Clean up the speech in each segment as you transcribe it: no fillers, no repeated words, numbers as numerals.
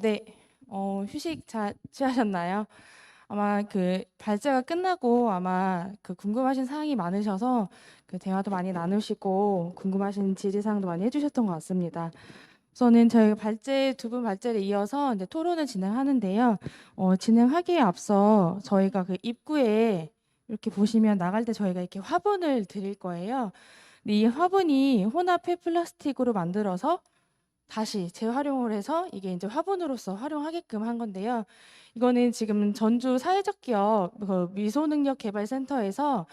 네, 휴식 잘 취하셨나요? 아마 그 발제가 끝나고 아마 그 궁금하신 사항이 많으셔서 그 대화도 많이 나누시고 궁금하신 질의사항도 많이 해주셨던 것 같습니다. 우선은 저희 발제 두 분 발제를 이어서 이제 토론을 진행하는데요. 진행하기에 앞서 저희가 그 입구에 이렇게 보시면 나갈 때 저희가 이렇게 화분을 드릴 거예요. 근데 이 화분이 혼합 폐플라스틱으로 만들어서 다시 재활용을 해서 이게 이제 화분으로서 활용하게끔 한 건데요. 이거는 지금 전주 사회적 기업 그 미소능력개발센터에서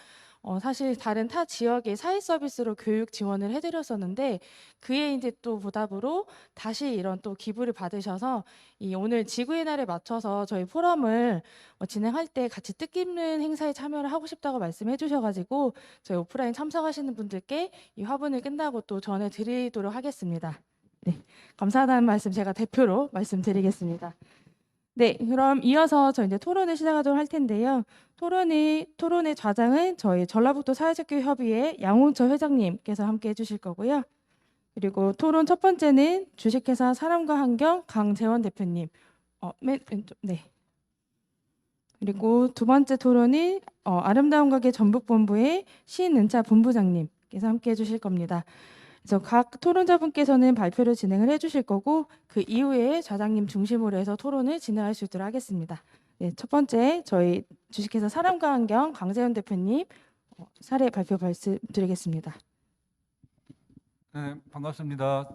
사실 다른 타 지역의 사회 서비스로 교육 지원을 해드렸었는데 그에 이제 또 보답으로 다시 이런 또 기부를 받으셔서 이 오늘 지구의 날에 맞춰서 저희 포럼을 진행할 때 같이 뜻깊는 행사에 참여를 하고 싶다고 말씀해 주셔가지고 저희 오프라인 참석하시는 분들께 이 화분을 끝나고 또 전해드리도록 하겠습니다. 네, 감사하다는 말씀 제가 대표로 말씀드리겠습니다. 네, 그럼 이어서 저 이제 토론을 시작하도록 할 텐데요. 토론의 좌장은 저희 전라북도 사회적교육협의회 양홍철 회장님께서 함께 해주실 거고요. 그리고 토론 첫 번째는 주식회사 사람과 환경 강재원 대표님. 맨 왼쪽, 네. 그리고 두 번째 토론은 아름다운 가게 전북본부의 신은차 본부장님께서 함께 해주실 겁니다. 그래서 각 토론자분께서는 발표를 진행을 해주실 거고 그 이후에 좌장님 중심으로 해서 토론을 진행할 수 있도록 하겠습니다. 네, 첫 번째 저희 주식회사 사람과 환경 강재현 대표님 사례 발표 말씀드리겠습니다. 네, 반갑습니다.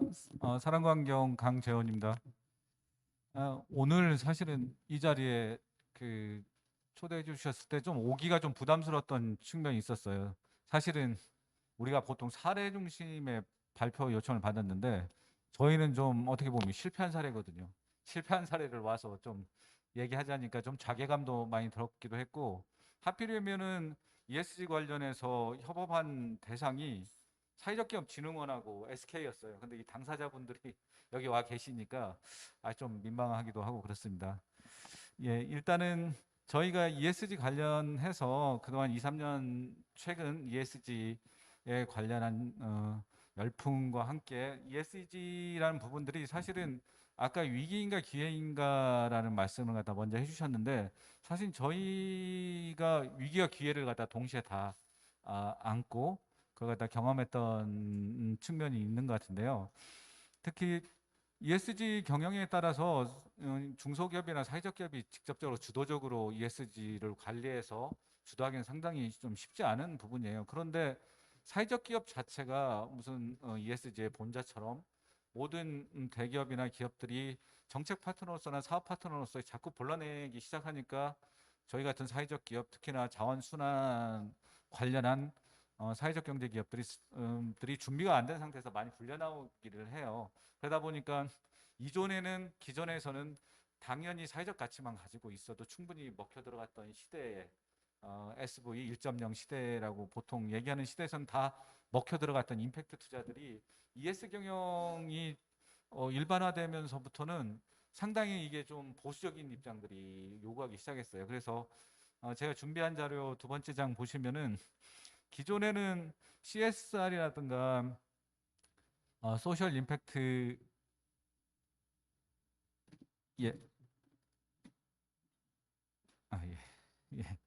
사랑광경 강재원입니다. 오늘 사실은 이 자리에 그 초대해 주셨을 때 좀 오기가 좀 부담스러웠던 측면이 있었어요. 사실은 우리가 보통 사례 중심의 발표 요청을 받았는데 저희는 좀 어떻게 보면 실패한 사례거든요. 실패한 사례를 와서 좀 얘기하자니까 좀 자괴감도 많이 들었기도 했고 하필이면은 ESG 관련해서 협업한 대상이 사회적기업진흥원하고 SK였어요. 근데 이 당사자분들이 여기 와 계시니까 좀 민망하기도 하고 그렇습니다. 예, 일단은 저희가 ESG 관련해서 그동안 2, 3년 최근 ESG에 관련한 열풍과 함께 ESG라는 부분들이 사실은 아까 위기인가 기회인가라는 말씀을 갖다 먼저 해주셨는데 사실 저희가 위기와 기회를 갖다 동시에 다 안고 그걸 갖다 경험했던 측면이 있는 것 같은데요. 특히 ESG 경영에 따라서 중소기업이나 사회적 기업이 직접적으로 주도적으로 ESG를 관리해서 주도하기는 상당히 좀 쉽지 않은 부분이에요. 그런데 사회적 기업 자체가 무슨 ESG의 본자처럼 모든 대기업이나 기업들이 정책 파트너로서나 사업 파트너로서 자꾸 불러내기 시작하니까 저희 같은 사회적 기업, 특히나 자원순환 관련한 사회적 경제 기업들이 준비가 안 된 상태에서 많이 불려나오기를 해요. 그러다 보니까 기존에서는 당연히 사회적 가치만 가지고 있어도 충분히 먹혀 들어갔던 시대에 SV 1.0 시대라고 보통 얘기하는 시대에서는 다 먹혀 들어갔던 임팩트 투자들이 ES 경영이 일반화되면서부터는 상당히 이게 좀 보수적인 입장들이 요구하기 시작했어요. 그래서 제가 준비한 자료 두 번째 장 보시면은 기존에는 CSR이라든가 소셜 임팩트 예, 예, 예.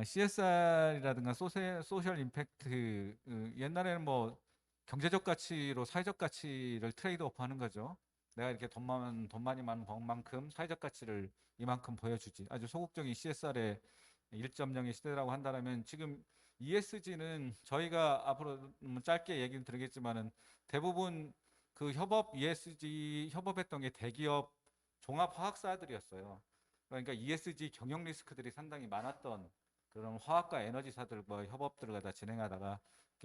CSR이라든가 소셜 임팩트 옛날에는 뭐 경제적 가치로 사회적 가치를 트레이드오프 하는 거죠. 내가 이렇게 돈 많이 많은 만큼 사회적 가치를 이만큼 보여주지. 아주 소극적인 CSR의 1.0의 시대라고 한다면 지금 ESG는 저희가 앞으로 짧게 얘기를 드리겠지만은 대부분 그 협업 ESG 협업했던 게 대기업 종합화학사들이었어요. 그러니까 ESG 경영 리스크들이 상당히 많았던 그런 화학과 에너지사들과 협업들을 갖다 진행하다가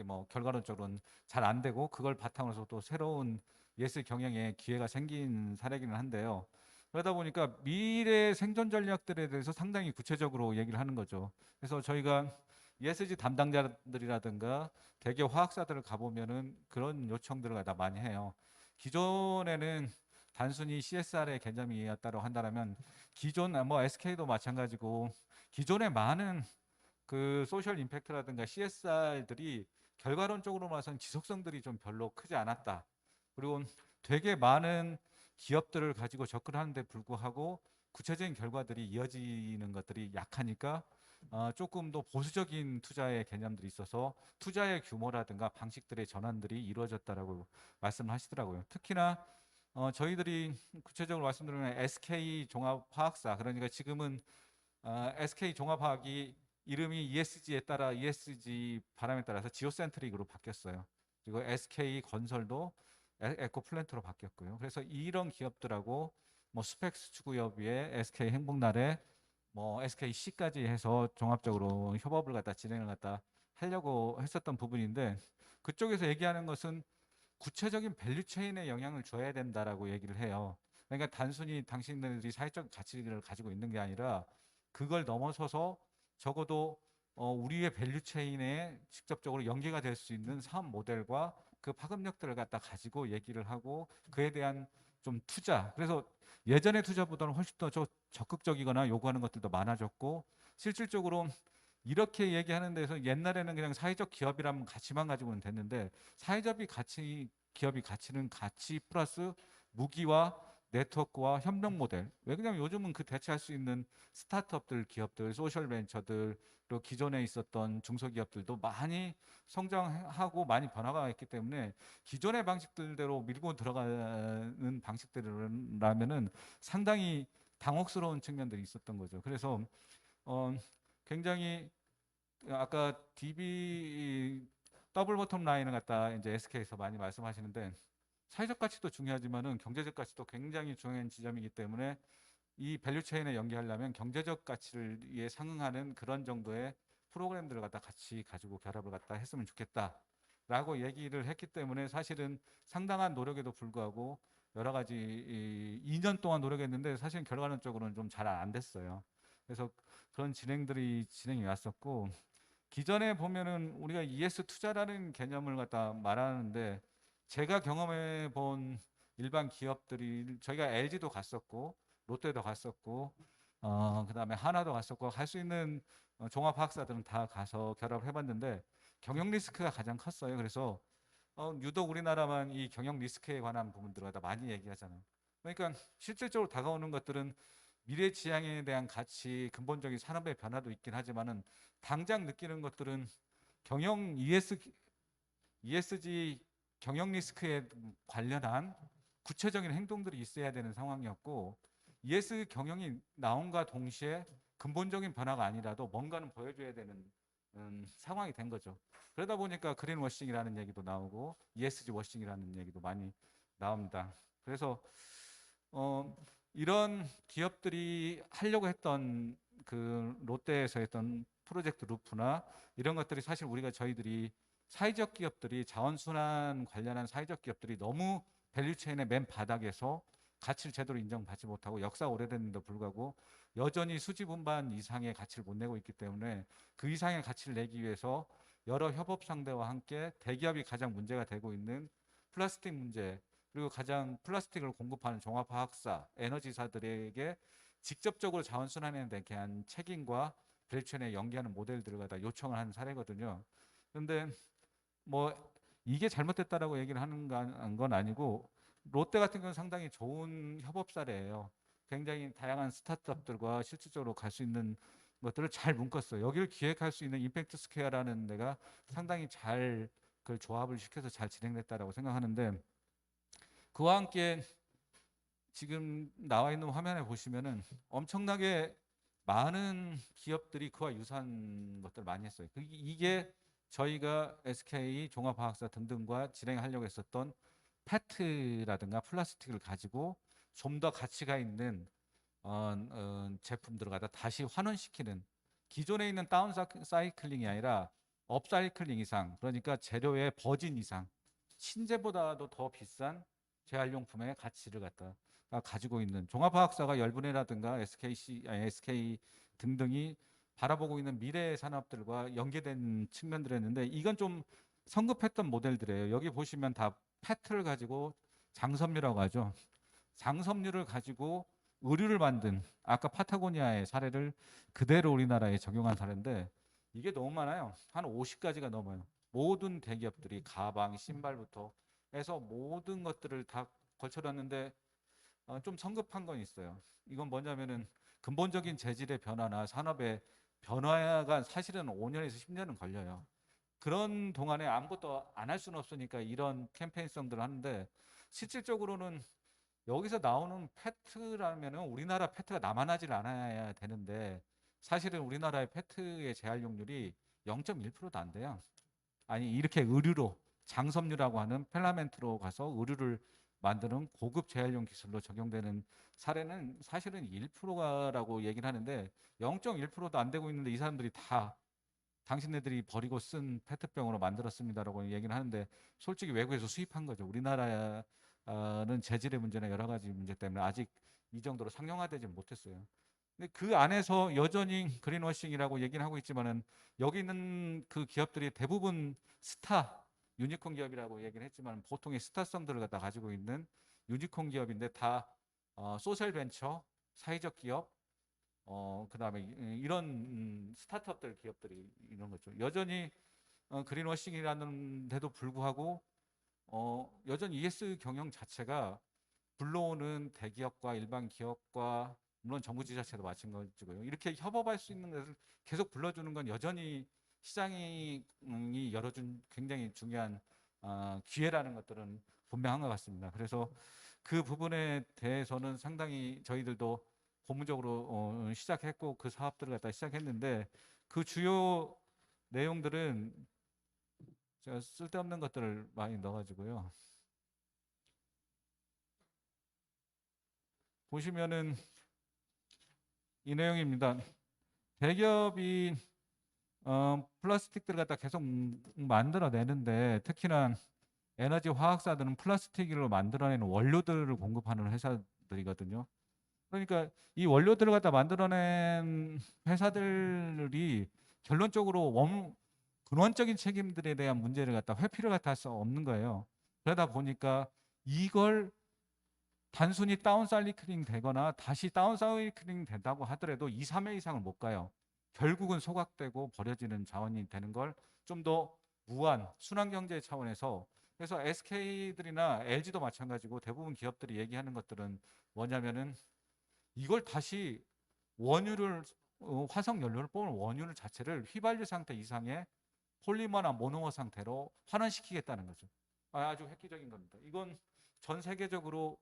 뭐 결과론적으로는 잘 안 되고 그걸 바탕으로 또 새로운 예술 경영의 기회가 생긴 사례기는 한데요. 그러다 보니까 미래 생존 전략들에 대해서 상당히 구체적으로 얘기를 하는 거죠. 그래서 저희가 ESG 담당자들이라든가 대기업 화학사들을 가보면은 그런 요청들을 갖다 많이 해요. 기존에는 단순히 CSR의 개념이었다고 한다면 기존 뭐 SK도 마찬가지고 기존의 많은 그 소셜 임팩트라든가 CSR들이 결과론적으로 봐서는 지속성들이 좀 별로 크지 않았다. 그리고 되게 많은 기업들을 가지고 접근하는 데 불구하고 구체적인 결과들이 이어지는 것들이 약하니까 조금 더 보수적인 투자의 개념들이 있어서 투자의 규모라든가 방식들의 전환들이 이루어졌다라고 말씀하시더라고요. 특히나 저희들이 구체적으로 말씀드리면 SK 종합화학사, 그러니까 지금은 SK 종합화학이 이름이 ESG에 따라 ESG 바람에 따라서 지오센트릭으로 바뀌었어요. 그리고 SK 건설도 에코플랜트로 바뀌었고요. 그래서 이런 기업들하고 뭐 스펙스 추구협의회, SK 행복날에 뭐 SKC까지 해서 종합적으로 협업을 갖다 진행을 갖다 하려고 했었던 부분인데, 그쪽에서 얘기하는 것은 구체적인 밸류체인에 영향을 줘야 된다라고 얘기를 해요. 그러니까 단순히 당신들이 사회적 가치를 가지고 있는 게 아니라 그걸 넘어서서 적어도 우리의 밸류체인에 직접적으로 연계가 될 수 있는 사업 모델과 그 파급력들을 갖다 가지고 얘기를 하고 그에 대한 좀 투자. 그래서 예전의 투자보다는 훨씬 더 적극적이거나 요구하는 것들도 많아졌고, 실질적으로 이렇게 얘기하는 데서 옛날에는 그냥 사회적 기업이라는 가치만 가지고는 됐는데, 사회적 가치, 기업이 가치는 가치 플러스 무기와 네트워크와 협력 모델. 왜 그러냐면 요즘은 그 대체할 수 있는 스타트업들, 기업들, 소셜 벤처들, 그리고 기존에 있었던 중소기업들도 많이 성장하고 많이 변화가 있기 때문에 기존의 방식들대로 밀고 들어가는 방식들이라면은 상당히 당혹스러운 측면들이 있었던 거죠. 그래서 어, 굉장히 아까 DB 더블 버텀 라인을 갖다 이제 SK에서 많이 말씀하시는데, 사회적 가치도 중요하지만은 경제적 가치도 굉장히 중요한 지점이기 때문에 이 밸류 체인에 연계하려면 경제적 가치를 상응하는 그런 정도의 프로그램들을 갖다 같이 가지고 결합을 갖다 했으면 좋겠다라고 얘기를 했기 때문에, 사실은 상당한 노력에도 불구하고 여러 가지 2년 동안 노력했는데 사실은 결과론적으로는 좀 잘 안 됐어요. 그래서 그런 진행이 왔었고, 기존에 보면은 우리가 ES 투자라는 개념을 갖다 말하는데, 제가 경험해 본 일반 기업들이, 저희가 LG도 갔었고 롯데도 갔었고 그다음에 하나도 갔었고 할 수 있는 종합학사들은 다 가서 결합을 해봤는데 경영 리스크가 가장 컸어요. 그래서 유독 우리나라만 이 경영 리스크에 관한 부분들을 갖다 많이 얘기하잖아요. 그러니까 실질적으로 다가오는 것들은 미래 지향에 대한 가치, 근본적인 산업의 변화도 있긴 하지만은 당장 느끼는 것들은 경영 ESG 경영 리스크에 관련한 구체적인 행동들이 있어야 되는 상황이었고, ES 경영이 나온과 동시에 근본적인 변화가 아니라도 뭔가는 보여줘야 되는 상황이 된 거죠. 그러다 보니까 그린 워싱이라는 얘기도 나오고 ESG 워싱이라는 얘기도 많이 나옵니다. 그래서 어, 이런 기업들이 하려고 했던 그 롯데에서 했던 프로젝트 루프나 이런 것들이 사실 저희들이 사회적 기업들이 자원순환 관련한 사회적 기업들이 너무 밸류체인의 맨 바닥에서 가치를 제대로 인정받지 못하고 역사가 오래됐는데도 불구하고 여전히 수지분반 이상의 가치를 못 내고 있기 때문에 그 이상의 가치를 내기 위해서 여러 협업 상대와 함께 대기업이 가장 문제가 되고 있는 플라스틱 문제, 그리고 가장 플라스틱을 공급하는 종합화학사, 에너지사들에게 직접적으로 자원순환에 대한 책임과 밸류체인에 연계하는 모델들을 갖다 요청을 하는 사례거든요. 그런데 뭐 이게 잘못됐다라고 얘기를 하는 건 아니고, 롯데 같은 경우는 상당히 좋은 협업 사례예요. 굉장히 다양한 스타트업들과 실질적으로 갈 수 있는 것들을 잘 묶었어요. 여기를 기획할 수 있는 임팩트 스퀘어라는 데가 상당히 잘 그걸 조합을 시켜서 잘 진행됐다라고 생각하는데, 그와 함께 지금 나와 있는 화면에 보시면은 엄청나게 많은 기업들이 그와 유사한 것들을 많이 했어요. 이게 저희가 SK 종합화학사 등등과 진행하려고 했었던 페트라든가 플라스틱을 가지고 좀 더 가치가 있는 제품들을 갖다 다시 환원시키는, 기존에 있는 다운 사이클링이 아니라 업 사이클링 이상, 그러니까 재료의 버진 이상 신재보다도 더 비싼 재활용품의 가치를 갖다 가지고 있는 종합화학사가 열분해라든가 SK 등등이 바라보고 있는 미래 산업들과 연계된 측면들이었는데, 이건 좀 성급했던 모델들이에요. 여기 보시면 다 페트를 가지고 장섬유라고 하죠. 장섬유를 가지고 의류를 만든, 아까 파타고니아의 사례를 그대로 우리나라에 적용한 사례인데, 이게 너무 많아요. 한 50가지가 넘어요. 모든 대기업들이 가방, 신발부터 해서 모든 것들을 다 걸쳐놨는데, 좀 성급한 건 있어요. 이건 뭐냐면은 근본적인 재질의 변화나 산업의 변화가 사실은 5년에서 10년은 걸려요. 그런 동안에 아무것도 안 할 수는 없으니까 이런 캠페인성들을 하는데, 실질적으로는 여기서 나오는 페트라면은 우리나라 페트가 남아나질 않아야 되는데, 사실은 우리나라의 페트의 재활용률이 0.1%도 안 돼요. 아니, 이렇게 의류로, 장섬유라고 하는 필라멘트로 가서 의류를 만드는 고급 재활용 기술로 적용되는 사례는 사실은 1%라고 얘기를 하는데, 0.1%도 안 되고 있는데 이 사람들이 다 당신네들이 버리고 쓴 페트병으로 만들었습니다라고 얘기를 하는데, 솔직히 외국에서 수입한 거죠. 우리나라는 재질의 문제나 여러 가지 문제 때문에 아직 이 정도로 상용화되지 못했어요. 근데 그 안에서 여전히 그린워싱이라고 얘기는 하고 있지만은, 여기 있는 그 기업들이 대부분 스타 유니콘 기업이라고 얘기를 했지만, 보통의 스타성들을 갖다 가지고 있는 유니콘 기업인데, 다 소셜 벤처, 사회적 기업, 그다음에 이런 스타트업들 기업들이 이런 거죠. 여전히 그린워싱이라는데도 불구하고 여전히 ES 경영 자체가 불러오는 대기업과 일반 기업과, 물론 정부 지자체도 마찬가지고요. 이렇게 협업할 수 있는 데를 계속 불러주는 건 여전히 시장이 열어준 굉장히 중요한 기회라는 것들은 분명한 것 같습니다. 그래서 그 부분에 대해서는 상당히 저희들도 고무적으로 시작했고, 그 사업들을 갖다 시작했는데, 그 주요 내용들은 제가 쓸데없는 것들을 많이 넣어가지고요. 보시면은 이 내용입니다. 대기업이 플라스틱들을 갖다 계속 만들어내는데, 특히나 에너지 화학사들은 플라스틱으로 만들어내는 원료들을 공급하는 회사들이거든요. 그러니까 이 원료들을 갖다 만들어낸 회사들이 결론적으로 근원적인 책임들에 대한 문제를 갖다 회피를 갖다 할 수 없는 거예요. 그러다 보니까 이걸 단순히 다운사이클링 되거나 다시 다운사이클링 된다고 하더라도 2, 3회 이상을 못 가요. 결국은 소각되고 버려지는 자원이 되는 걸 좀 더 무한 순환경제 차원에서, 그래서 SK들이나 LG도 마찬가지고 대부분 기업들이 얘기하는 것들은 뭐냐면은, 이걸 다시 원유를 화석 연료를 뽑은 원유 자체를 휘발유 상태 이상의 폴리머나 모노머 상태로 환원시키겠다는 거죠. 아주 획기적인 겁니다. 이건 전 세계적으로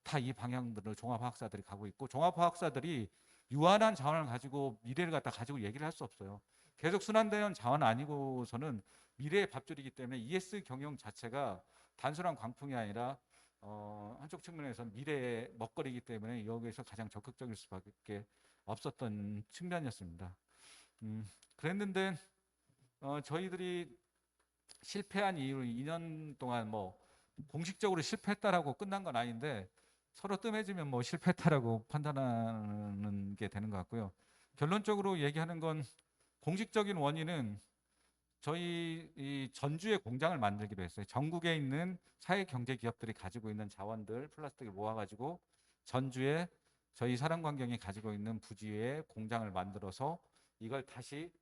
다 이 방향들을 종합화학사들이 가고 있고, 종합화학사들이 유한한 자원을 가지고 미래를 갖다 가지고 얘기를 할 수 없어요. 계속 순환되는 자원 아니고서는 미래의 밥줄이기 때문에 ES 경영 자체가 단순한 광풍이 아니라 한쪽 측면에서는 미래의 먹거리이기 때문에 여기에서 가장 적극적일 수밖에 없었던 측면이었습니다. 그랬는데 저희들이 실패한 이후로 2년 동안 뭐 공식적으로 실패했다라고 끝난 건 아닌데, 서로 뜸해지면 뭐 실패했다라고 판단하는 게 되는 것 같고요. 결론적으로 얘기하는 건, 공식적인 원인은 저희 이 전주에 공장을 만들기로 했어요. 전국에 있는 사회 경제 기업들이 가지고 있는 자원들 플라스틱을 모아가지고 전주에 저희 사랑광경이 가지고 있는 부지에 공장을 만들어서 이걸 다시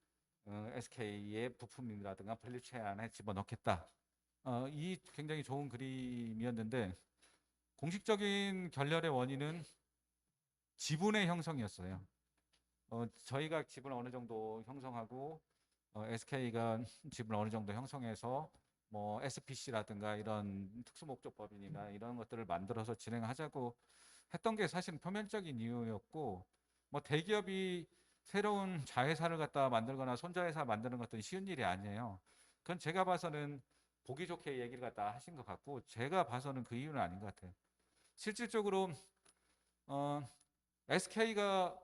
SK의 부품이라든가 밸류체인 안에 집어넣겠다. 이 굉장히 좋은 그림이었는데, 공식적인 결렬의 원인은 지분의 형성이었어요. 저희가 지분을 어느 정도 형성하고 SK가 지분을 어느 정도 형성해서 뭐 SPC라든가 이런 특수목적법인이나 이런 것들을 만들어서 진행하자고 했던 게 사실 표면적인 이유였고, 뭐 대기업이 새로운 자회사를 갖다 만들거나 손자회사 만드는 것도 쉬운 일이 아니에요. 그건 제가 봐서는 보기 좋게 얘기를 갖다 하신 것 같고, 제가 봐서는 그 이유는 아닌 것 같아요. 실질적으로 SK가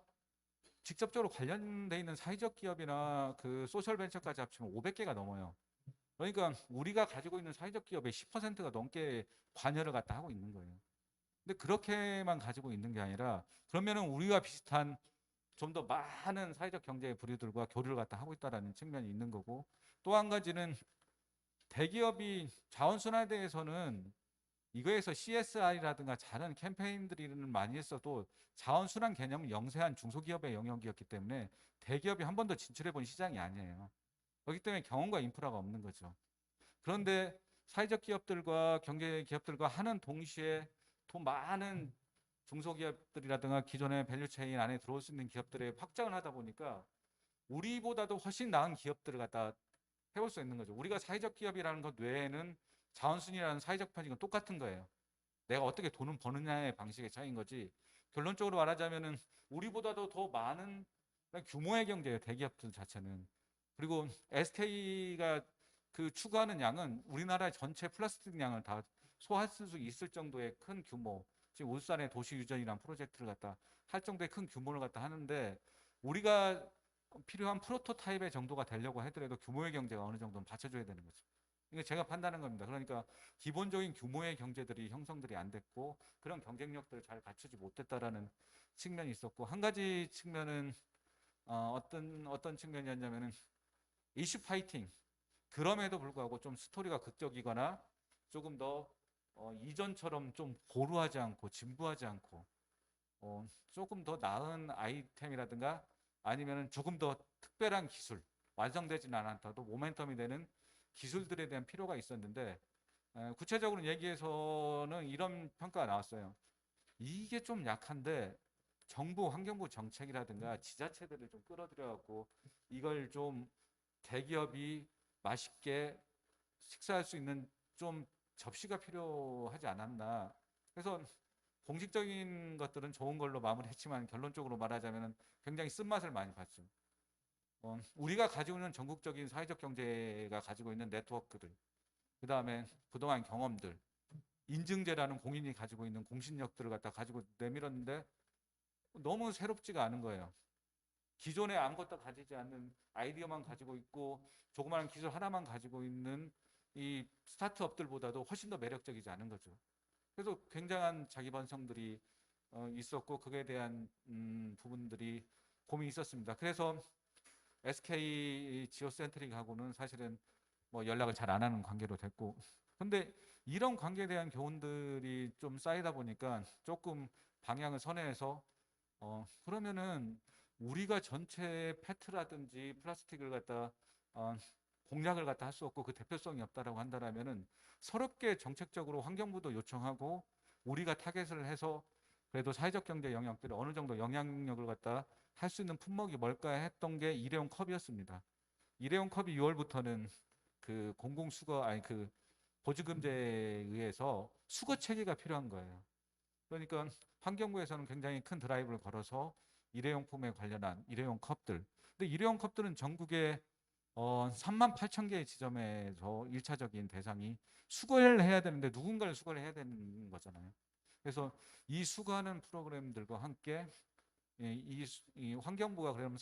직접적으로 관련돼 있는 사회적 기업이나 그 소셜 벤처까지 합치면 500개가 넘어요. 그러니까 우리가 가지고 있는 사회적 기업의 10%가 넘게 관여를 갖다 하고 있는 거예요. 근데 그렇게만 가지고 있는 게 아니라, 그러면은 우리와 비슷한 좀 더 많은 사회적 경제의 부류들과 교류를 갖다 하고 있다라는 측면이 있는 거고, 또 한 가지는 대기업이 자원순환대에서는 이거에서 CSR이라든가 다른 캠페인들을 많이 했어도 자원순환 개념은 영세한 중소기업의 영역이었기 때문에 대기업이 한 번도 진출해 본 시장이 아니에요. 그렇기 때문에 경험과 인프라가 없는 거죠. 그런데 사회적 기업들과 경제 기업들과 하는 동시에 더 많은 중소기업들이라든가 기존의 밸류체인 안에 들어올 수 있는 기업들의 확장을 하다 보니까 우리보다도 훨씬 나은 기업들을 갖다 해볼 수 있는 거죠. 우리가 사회적 기업이라는 것 외에는 자원순위라는 사회적 편익은 똑같은 거예요. 내가 어떻게 돈을 버느냐의 방식의 차이인 거지. 결론적으로 말하자면은 우리보다도 더 많은 규모의 경제예요. 대기업들 자체는. 그리고 SK가 그 추구하는 양은 우리나라 전체 플라스틱 양을 다 소화할 수 있을 정도의 큰 규모. 지금 울산의 도시 유전이라는 프로젝트를 갖다 할 정도의 큰 규모를 갖다 하는데 우리가 필요한 프로토타입의 정도가 되려고 하더라도 규모의 경제가 어느 정도는 받쳐줘야 되는 거죠. 이게 제가 판단한 겁니다. 그러니까 기본적인 규모의 경제들이 형성들이 안 됐고 그런 경쟁력들을 잘 갖추지 못했다라는 측면이 있었고 한 가지 측면은 어떤 측면이었냐면은 이슈 파이팅. 그럼에도 불구하고 좀 스토리가 극적이거나 조금 더 이전처럼 좀 고루하지 않고 진부하지 않고 조금 더 나은 아이템이라든가 아니면은 조금 더 특별한 기술 완성되지는 않았다도 모멘텀이 되는 기술들에 대한 필요가 있었는데 구체적으로 얘기해서는 이런 평가가 나왔어요. 이게 좀 약한데 정부 환경부 정책이라든가 지자체들을 좀 끌어들여갖고 이걸 좀 대기업이 맛있게 식사할 수 있는 좀 접시가 필요하지 않았나. 그래서 공식적인 것들은 좋은 걸로 마무리했지만 결론적으로 말하자면 굉장히 쓴맛을 많이 봤죠. 우리가 가지고 있는 전국적인 사회적 경제가 가지고 있는 네트워크들, 그 다음에 그동안 경험들, 인증제라는 공인이 가지고 있는 공신력들을 갖다 가지고 내밀었는데 너무 새롭지가 않은 거예요. 기존에 아무것도 가지지 않는 아이디어만 가지고 있고 조그마한 기술 하나만 가지고 있는 이 스타트업들보다도 훨씬 더 매력적이지 않은 거죠. 그래서 굉장한 자기 반성들이 있었고 그에 대한 부분들이 고민이 있었습니다. 그래서 SK 지오센트릭하고는 사실은 뭐 연락을 잘 안 하는 관계로 됐고 근데 이런 관계에 대한 교훈들이 좀 쌓이다 보니까 조금 방향을 선회해서 그러면은 우리가 전체 페트라든지 플라스틱을 갖다 공략을 갖다 할 수 없고 그 대표성이 없다라고 한다라면은 서럽게 정책적으로 환경부도 요청하고 우리가 타겟을 해서 그래도 사회적 경제 영역들이 어느 정도 영향력을 갖다 할 수 있는 품목이 뭘까 했던 게 일회용 컵이었습니다. 일회용 컵이 6월부터는 그 공공수거 아니 그 보증금제에 의해서 수거 체계가 필요한 거예요. 그러니까 환경부에서는 굉장히 큰 드라이브를 걸어서 일회용품에 관련한 일회용 컵들. 근데 일회용 컵들은 전국에 3만 8천 개의 지점에서 1차적인 대상이 수거를 해야 되는데 누군가를 수거를 해야 되는 거잖아요. 그래서 이 수거하는 프로그램들과 함께 이 환경부가 그러면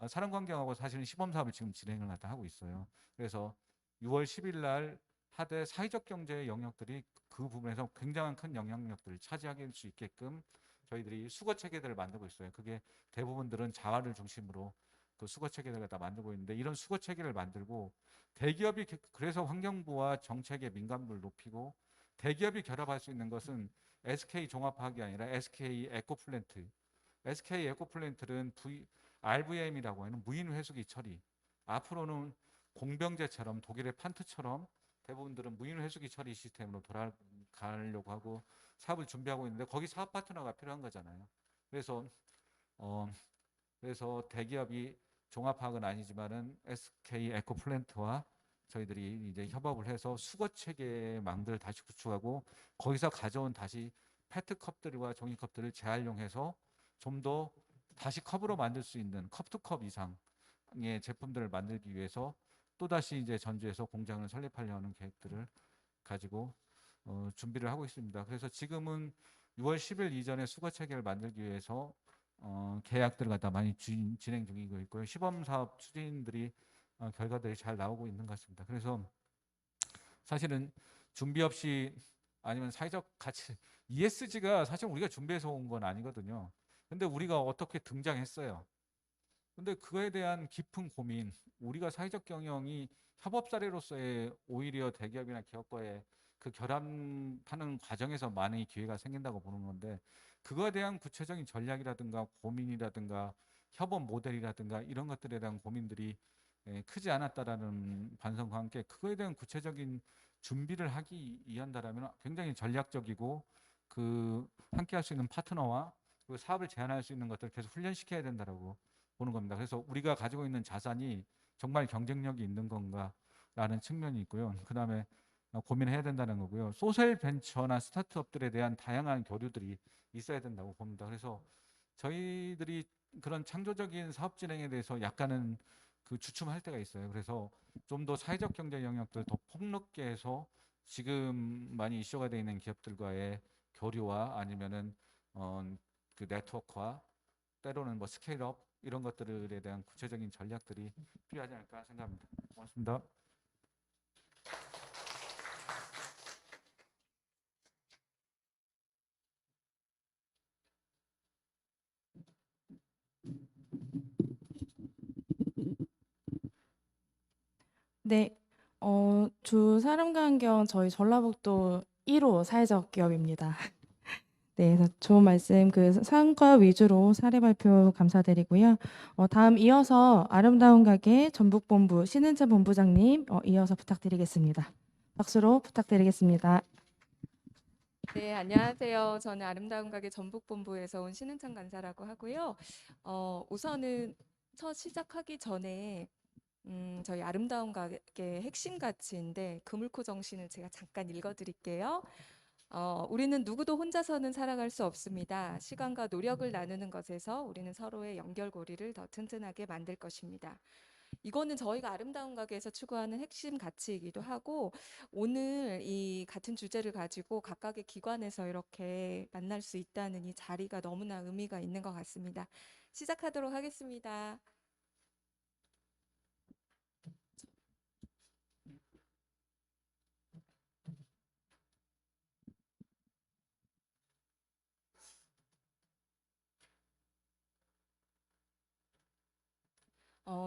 사랑관경하고 사실은 시범 사업을 지금 진행을 하고 있어요. 그래서 6월 10일 날 하되 사회적 경제의 영역들이 그 부분에서 굉장한 큰 영향력들을 차지하게 할 수 있게끔 저희들이 수거 체계들을 만들고 있어요. 그게 대부분들은 자활을 중심으로 그 수거 체계를 갖다 만들고 있는데 이런 수거 체계를 만들고 대기업이 그래서 환경부와 정책의 민감도를 높이고 대기업이 결합할 수 있는 것은 SK 종합화학이 아니라 SK 에코플랜트. SK 에코플랜트는 RVM이라고 하는 무인 회수기 처리. 앞으로는 공병제처럼 독일의 판트처럼 대부분들은 무인 회수기 처리 시스템으로 돌아가려고 하고 사업을 준비하고 있는데 거기 사업 파트너가 필요한 거잖아요. 그래서 어 그래서 대기업이 종합화학은 아니지만은 SK 에코플랜트와 저희들이 이제 협업을 해서 수거 체계 망들을 다시 구축하고 거기서 가져온 다시 페트컵들과 종이컵들을 재활용해서 좀 더 다시 컵으로 만들 수 있는 컵투컵 이상의 제품들을 만들기 위해서 또다시 이제 전주에서 공장을 설립하려는 계획들을 가지고 준비를 하고 있습니다. 그래서 지금은 6월 10일 이전에 수거 체계를 만들기 위해서 계약들을 갖다 많이 진행 중이고 있고요. 시범 사업 추진들이 결과들이 잘 나오고 있는 것 같습니다. 그래서 사실은 준비 없이 아니면 사회적 가치 ESG가 사실 우리가 준비해서 온 건 아니거든요. 근데 우리가 어떻게 등장했어요. 근데 그거에 대한 깊은 고민, 우리가 사회적 경영이 협업 사례로서의 오히려 대기업이나 기업과의 그 결합하는 과정에서 많은 기회가 생긴다고 보는 건데 그거에 대한 구체적인 전략이라든가 고민이라든가 협업 모델이라든가 이런 것들에 대한 고민들이 크지 않았다라는 반성과 함께 그거에 대한 구체적인 준비를 하기 위한다라면 굉장히 전략적이고 그 함께 할 수 있는 파트너와 그 사업을 제안할 수 있는 것들을 계속 훈련시켜야 된다라고 보는 겁니다. 그래서 우리가 가지고 있는 자산이 정말 경쟁력이 있는 건가라는 측면이 있고요. 그다음에 고민해야 된다는 거고요. 소셜 벤처나 스타트업들에 대한 다양한 교류들이 있어야 된다고 봅니다. 그래서 저희들이 그런 창조적인 사업 진행에 대해서 약간은 그 주춤할 때가 있어요. 그래서 좀 더 사회적 경제 영역들 더 폭넓게 해서 지금 많이 이슈가 되어 있는 기업들과의 교류와 아니면은 그 네트워크와 때로는 뭐 스케일업 이런 것들에 대한 구체적인 전략들이 필요하지 않을까 생각합니다. 고맙습니다. 네, 주 사람관경 저희 전라북도 1호 사회적 기업입니다. 네, 그래서 좋은 말씀 그 상과 위주로 사례 발표 감사드리고요. 다음 이어서 아름다운 가게 전북본부 신은채 본부장님 이어서 부탁드리겠습니다. 박수로 부탁드리겠습니다. 네, 안녕하세요. 저는 아름다운 가게 전북본부에서 온 신은창 간사라고 하고요. 우선은 첫 시작하기 전에 저희 아름다운 가게의 핵심 가치인데 그물코 정신을 제가 잠깐 읽어드릴게요. 우리는 누구도 혼자서는 살아갈 수 없습니다. 시간과 노력을 나누는 것에서 우리는 서로의 연결고리를 더 튼튼하게 만들 것입니다. 이거는 저희가 아름다운 가게에서 추구하는 핵심 가치이기도 하고 오늘 이 같은 주제를 가지고 각각의 기관에서 이렇게 만날 수 있다는 이 자리가 너무나 의미가 있는 것 같습니다. 시작하도록 하겠습니다.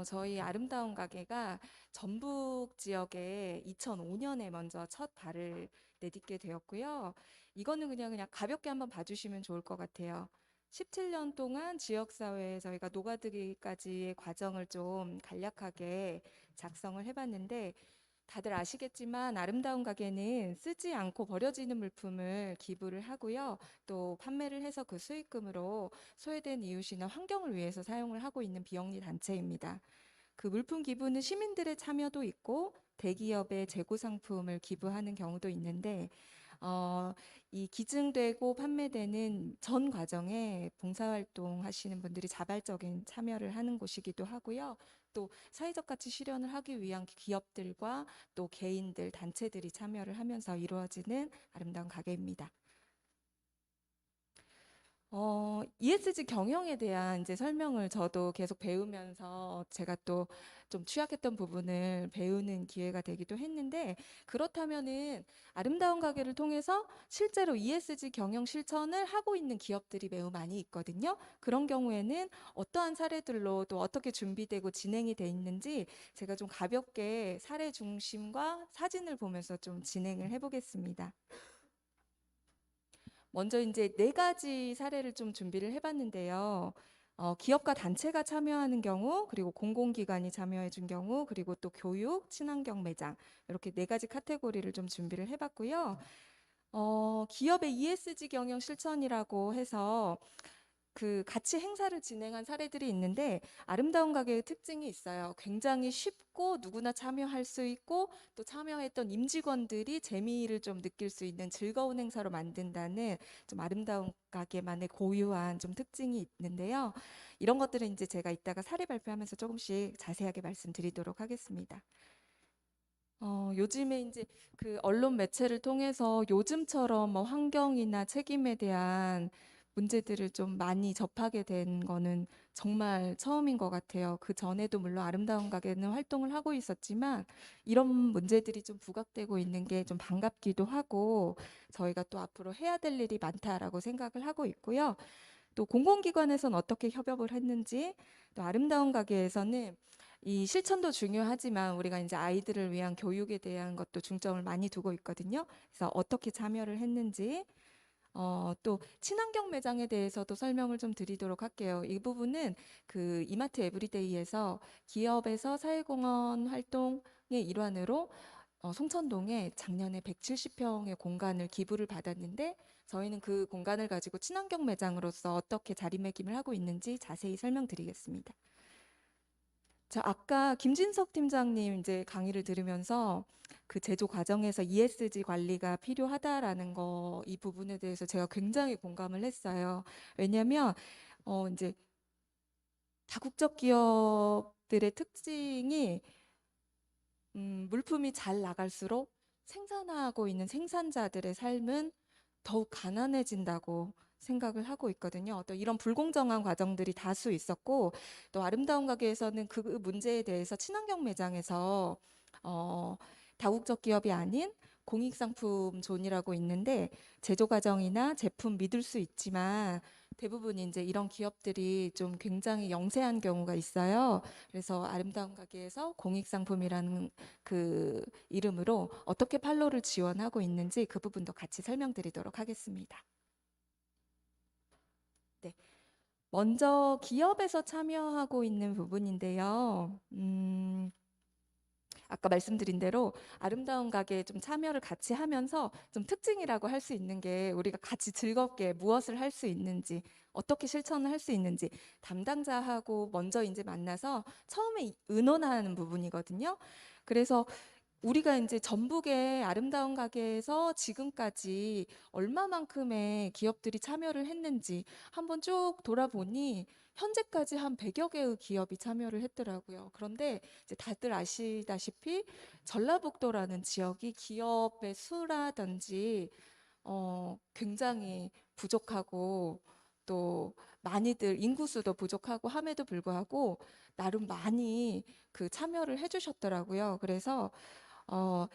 저희 아름다운 가게가 전북 지역에 2005년에 먼저 첫 발을 내딛게 되었고요. 이거는 그냥 가볍게 한번 봐주시면 좋을 것 같아요. 17년 동안 지역사회에 저희가 녹아들기까지의 과정을 좀 간략하게 작성을 해봤는데 다들 아시겠지만 아름다운 가게는 쓰지 않고 버려지는 물품을 기부를 하고요. 또 판매를 해서 그 수익금으로 소외된 이웃이나 환경을 위해서 사용을 하고 있는 비영리 단체입니다. 그 물품 기부는 시민들의 참여도 있고 대기업의 재고 상품을 기부하는 경우도 있는데 이 기증되고 판매되는 전 과정에 봉사활동 하시는 분들이 자발적인 참여를 하는 곳이기도 하고요. 또 사회적 가치 실현을 하기 위한 기업들과 또 개인들, 단체들이 참여를 하면서 이루어지는 아름다운 가게입니다. ESG 경영에 대한 이제 설명을 저도 계속 배우면서 제가 또 좀 취약했던 부분을 배우는 기회가 되기도 했는데 그렇다면은 아름다운 가게를 통해서 실제로 ESG 경영 실천을 하고 있는 기업들이 매우 많이 있거든요. 그런 경우에는 어떠한 사례들로 또 어떻게 준비되고 진행이 돼 있는지 제가 좀 가볍게 사례 중심과 사진을 보면서 좀 진행을 해보겠습니다. 먼저 이제 네 가지 사례를 좀 준비를 해봤는데요. 기업과 단체가 참여하는 경우, 그리고 공공기관이 참여해 준 경우, 그리고 또 교육, 친환경 매장 이렇게 네 가지 카테고리를 좀 준비를 해봤고요. 기업의 ESG 경영 실천이라고 해서 그 같이 행사를 진행한 사례들이 있는데 아름다운 가게의 특징이 있어요. 굉장히 쉽고 누구나 참여할 수 있고 또 참여했던 임직원들이 재미를 좀 느낄 수 있는 즐거운 행사로 만든다는 좀 아름다운 가게만의 고유한 좀 특징이 있는데요. 이런 것들은 이제 제가 이따가 사례 발표하면서 조금씩 자세하게 말씀드리도록 하겠습니다. 요즘에 이제 그 언론 매체를 통해서 요즘처럼 뭐 환경이나 책임에 대한 문제들을 좀 많이 접하게 된 거는 정말 처음인 것 같아요. 그 전에도 물론 아름다운 가게는 활동을 하고 있었지만 이런 문제들이 좀 부각되고 있는 게 좀 반갑기도 하고 저희가 또 앞으로 해야 될 일이 많다라고 생각을 하고 있고요. 또 공공기관에서는 어떻게 협업을 했는지 또 아름다운 가게에서는 이 실천도 중요하지만 우리가 이제 아이들을 위한 교육에 대한 것도 중점을 많이 두고 있거든요. 그래서 어떻게 참여를 했는지 또 친환경 매장에 대해서도 설명을 좀 드리도록 할게요. 이 부분은 그 이마트 에브리데이에서 기업에서 사회공헌 활동의 일환으로 송천동에 작년에 170평의 공간을 기부를 받았는데 저희는 그 공간을 가지고 친환경 매장으로서 어떻게 자리매김을 하고 있는지 자세히 설명드리겠습니다. 자, 아까 김진석 팀장님 이제 강의를 들으면서 그 제조 과정에서 ESG 관리가 필요하다라는 거, 이 부분에 대해서 제가 굉장히 공감을 했어요. 왜냐하면 이제 다국적 기업들의 특징이 물품이 잘 나갈수록 생산하고 있는 생산자들의 삶은 더욱 가난해진다고 생각을 하고 있거든요. 또 이런 불공정한 과정들이 다수 있었고, 또 아름다운 가게에서는 그 문제에 대해서 친환경 매장에서 다국적 기업이 아닌 공익상품 존이라고 있는데 제조 과정이나 제품 믿을 수 있지만 대부분 이제 이런 기업들이 좀 굉장히 영세한 경우가 있어요. 그래서 아름다운 가게에서 공익상품이라는 그 이름으로 어떻게 판로를 지원하고 있는지 그 부분도 같이 설명드리도록 하겠습니다. 네. 먼저 기업에서 참여하고 있는 부분인데요. 아까 말씀드린 대로 아름다운 가게에 좀 참여를 같이 하면서 좀 특징이라고 할 수 있는 게 우리가 같이 즐겁게 무엇을 할 수 있는지, 어떻게 실천을 할 수 있는지 담당자하고 먼저 이제 만나서 처음에 의논하는 부분이거든요. 그래서 우리가 이제 전북의 아름다운 가게에서 지금까지 얼마만큼의 기업들이 참여를 했는지 한번 쭉 돌아보니 현재까지 한 100여 개의 기업이 참여를 했더라고요. 그런데 이제 다들 아시다시피 전라북도라는 지역이 기업의 수라든지 굉장히 부족하고 또 많이들 인구수도 부족하고 함에도 불구하고 나름 많이 그 참여를 해주셨더라고요. 그래서 어,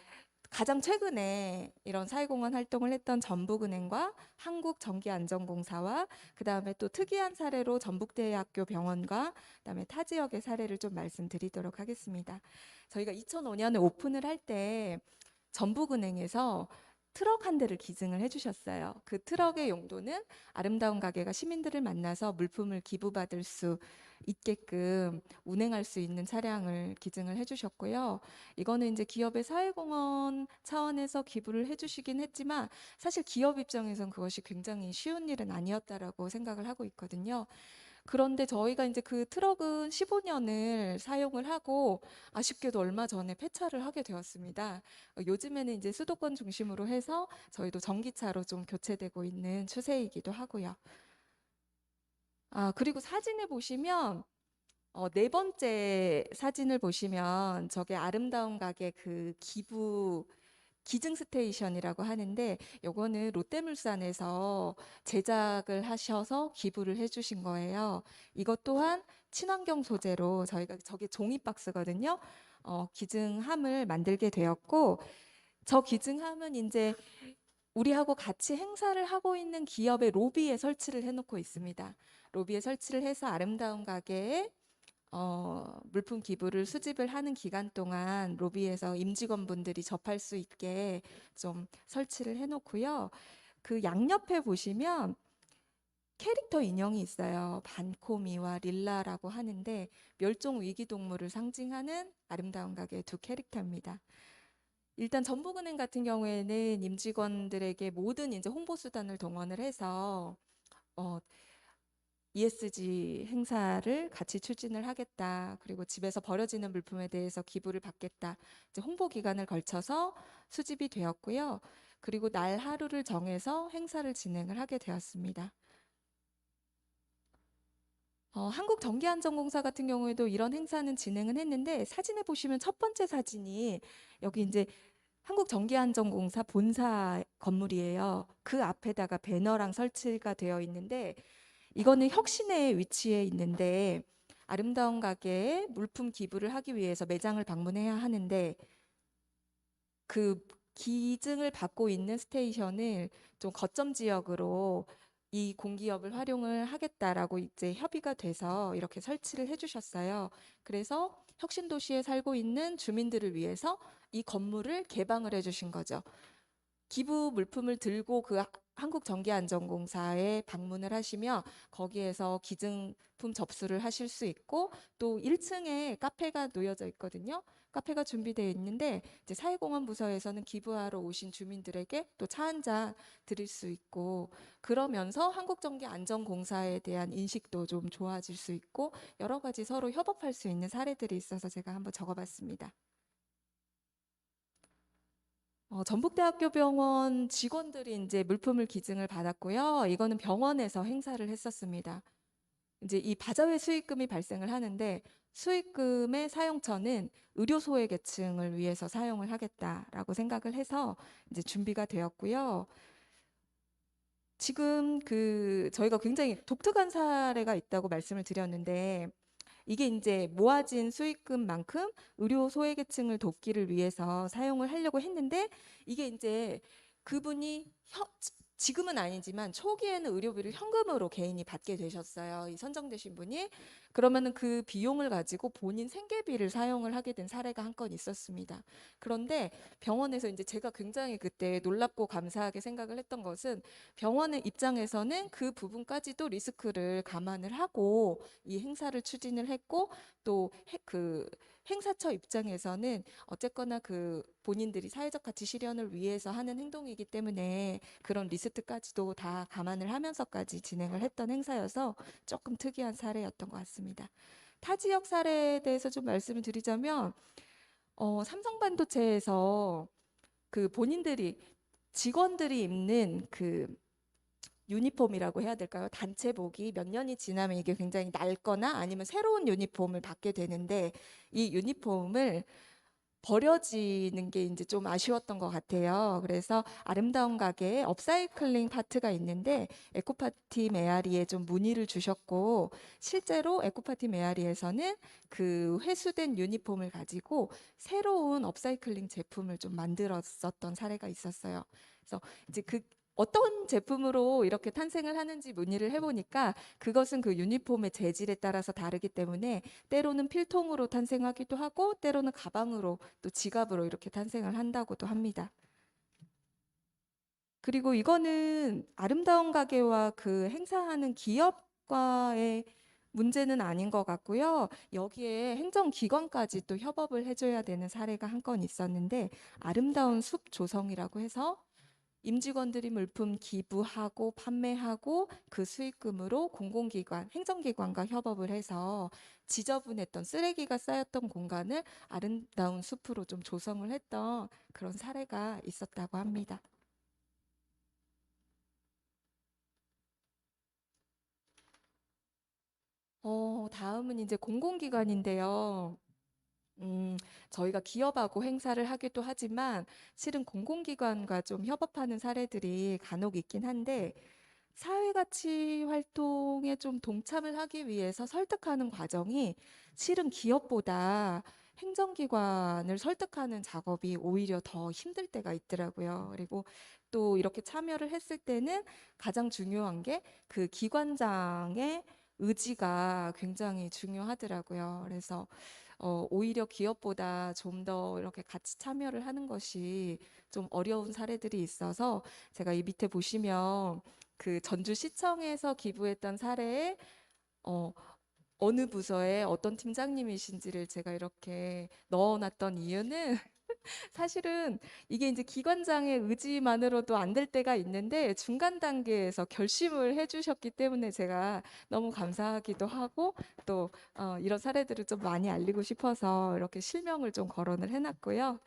가장 최근에 이런 사회공헌 활동을 했던 전북은행과 한국전기안전공사와 그다음에 또 특이한 사례로 전북대학교 병원과 그다음에 타 지역의 사례를 좀 말씀드리도록 하겠습니다. 저희가 2005년에 오픈을 할 때 전북은행에서 트럭 한 대를 기증을 해주셨어요. 그 트럭의 용도는 아름다운 가게가 시민들을 만나서 물품을 기부받을 수 있게끔 운행할 수 있는 차량을 기증을 해주셨고요. 이거는 이제 기업의 사회공헌 차원에서 기부를 해주시긴 했지만 사실 기업 입장에선 그것이 굉장히 쉬운 일은 아니었다라고 생각을 하고 있거든요. 그런데 저희가 이제 그 트럭은 15년을 사용을 하고 아쉽게도 얼마 전에 폐차를 하게 되었습니다. 요즘에는 이제 수도권 중심으로 해서 저희도 전기차로 좀 교체되고 있는 추세이기도 하고요. 그리고 사진을 보시면 네 번째 사진을 보시면 저게 아름다운 가게 그 기부 기증 스테이션이라고 하는데 요거는 롯데물산에서 제작을 하셔서 기부를 해주신 거예요. 이것 또한 친환경 소재로 저희가 저게 종이 박스거든요. 기증함을 만들게 되었고 저 기증함은 이제 우리하고 같이 행사를 하고 있는 기업의 로비에 설치를 해놓고 있습니다. 로비에 설치를 해서 아름다운 가게에 물품 기부를 수집을 하는 기간 동안 로비에서 임직원분들이 접할 수 있게 좀 설치를 해놓고요. 그 양옆에 보시면 캐릭터 인형이 있어요. 반코미와 릴라라고 하는데 멸종 위기 동물을 상징하는 아름다운 가게의 두 캐릭터입니다. 일단 전북은행 같은 경우에는 임직원들에게 모든 이제 홍보 수단을 동원을 해서 ESG 행사를 같이 추진을 하겠다. 그리고 집에서 버려지는 물품에 대해서 기부를 받겠다. 이제 홍보 기간을 걸쳐서 수집이 되었고요. 그리고 날 하루를 정해서 행사를 진행을 하게 되었습니다. 한국전기안전공사 같은 경우에도 이런 행사는 진행은 했는데 사진에 보시면 첫 번째 사진이 여기 이제 한국전기안전공사 본사 건물이에요. 그 앞에다가 배너랑 설치가 되어 있는데 이거는 혁신의 위치에 있는데 아름다운 가게에 물품 기부를 하기 위해서 매장을 방문해야 하는데 그 기증을 받고 있는 스테이션을 좀 거점 지역으로 이 공기업을 활용을 하겠다라고 이제 협의가 돼서 이렇게 설치를 해주셨어요. 그래서 혁신도시에 살고 있는 주민들을 위해서 이 건물을 개방을 해주신 거죠. 기부 물품을 들고 그 한국전기안전공사에 방문을 하시면 거기에서 기증품 접수를 하실 수 있고 또 1층에 카페가 놓여져 있거든요. 카페가 준비되어 있는데 이제 사회공헌 부서에서는 기부하러 오신 주민들에게 또 차 한 잔 드릴 수 있고 그러면서 한국전기안전공사에 대한 인식도 좀 좋아질 수 있고 여러 가지 서로 협업할 수 있는 사례들이 있어서 제가 한번 적어봤습니다. 전북대학교 병원 직원들이 이제 물품을 기증을 받았고요. 이거는 병원에서 행사를 했었습니다. 이제 이 바자회 수익금이 발생을 하는데 수익금의 사용처는 의료 소외계층을 위해서 사용을 하겠다라고 생각을 해서 이제 준비가 되었고요. 지금 저희가 굉장히 독특한 사례가 있다고 말씀을 드렸는데 이게 이제 모아진 수익금만큼 의료 소외계층을 돕기를 위해서 사용을 하려고 했는데 이게 이제 그분이 지금은 아니지만 초기에는 의료비를 현금으로 개인이 받게 되셨어요. 이 선정되신 분이. 그러면은 그 비용을 가지고 본인 생계비를 사용을 하게 된 사례가 한 건 있었습니다. 그런데 병원에서 이제 제가 굉장히 그때 놀랍고 감사하게 생각을 했던 것은 병원의 입장에서는 그 부분까지도 리스크를 감안을 하고 이 행사를 추진을 했고 또 행사처 입장에서는 어쨌거나 본인들이 사회적 가치 실현을 위해서 하는 행동이기 때문에 그런 리스크까지도 다 감안을 하면서까지 진행을 했던 행사여서 조금 특이한 사례였던 것 같습니다. 타 지역 사례에 대해서 좀 말씀을 드리자면 삼성반도체에서 본인들이 직원들이 입는 유니폼이라고 해야 될까요? 단체복이 몇 년이 지나면 이게 굉장히 낡거나 아니면 새로운 유니폼을 받게 되는데 이 유니폼을 버려지는 게 이제 좀 아쉬웠던 것 같아요. 그래서 아름다운 가게에 업사이클링 파트가 있는데 에코파티 메아리에 좀 문의를 주셨고 실제로 에코파티 메아리에서는 그 회수된 유니폼을 가지고 새로운 업사이클링 제품을 좀 만들었었던 사례가 있었어요. 그래서 이제 어떤 제품으로 이렇게 탄생을 하는지 문의를 해보니까 그것은 그 유니폼의 재질에 따라서 다르기 때문에 때로는 필통으로 탄생하기도 하고 때로는 가방으로 또 지갑으로 이렇게 탄생을 한다고도 합니다. 그리고 이거는 아름다운 가게와 행사하는 기업과의 문제는 아닌 것 같고요. 여기에 행정기관까지 또 협업을 해줘야 되는 사례가 한 건 있었는데 아름다운 숲 조성이라고 해서 임직원들이 물품 기부하고 판매하고 그 수익금으로 공공기관, 행정기관과 협업을 해서 지저분했던 쓰레기가 쌓였던 공간을 아름다운 숲으로 좀 조성을 했던 그런 사례가 있었다고 합니다. 다음은 이제 공공기관인데요. 저희가 기업하고 행사를 하기도 하지만 실은 공공기관과 좀 협업하는 사례들이 간혹 있긴 한데 사회가치 활동에 좀 동참을 하기 위해서 설득하는 과정이 실은 기업보다 행정기관을 설득하는 작업이 오히려 더 힘들 때가 있더라고요. 그리고 또 이렇게 참여를 했을 때는 가장 중요한 게 그 기관장의 의지가 굉장히 중요하더라고요. 그래서 오히려 기업보다 좀 더 이렇게 같이 참여를 하는 것이 좀 어려운 사례들이 있어서 제가 이 밑에 보시면 전주시청에서 기부했던 사례에 어, 어느 부서에 어떤 팀장님이신지를 제가 이렇게 넣어놨던 이유는 사실은 이게 이제 기관장의 의지만으로도 안 될 때가 있는데 중간 단계에서 결심을 해주셨기 때문에 제가 너무 감사하기도 하고 또 이런 사례들을 좀 많이 알리고 싶어서 이렇게 실명을 좀 거론을 해놨고요.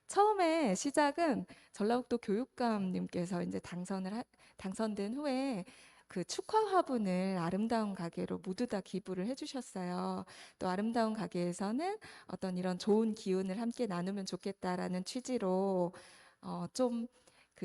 처음에 시작은 전라북도 교육감님께서 이제 당선된 후에 축하 화분을 아름다운 가게로 모두 다 기부를 해주셨어요. 또 아름다운 가게에서는 어떤 이런 좋은 기운을 함께 나누면 좋겠다라는 취지로 좀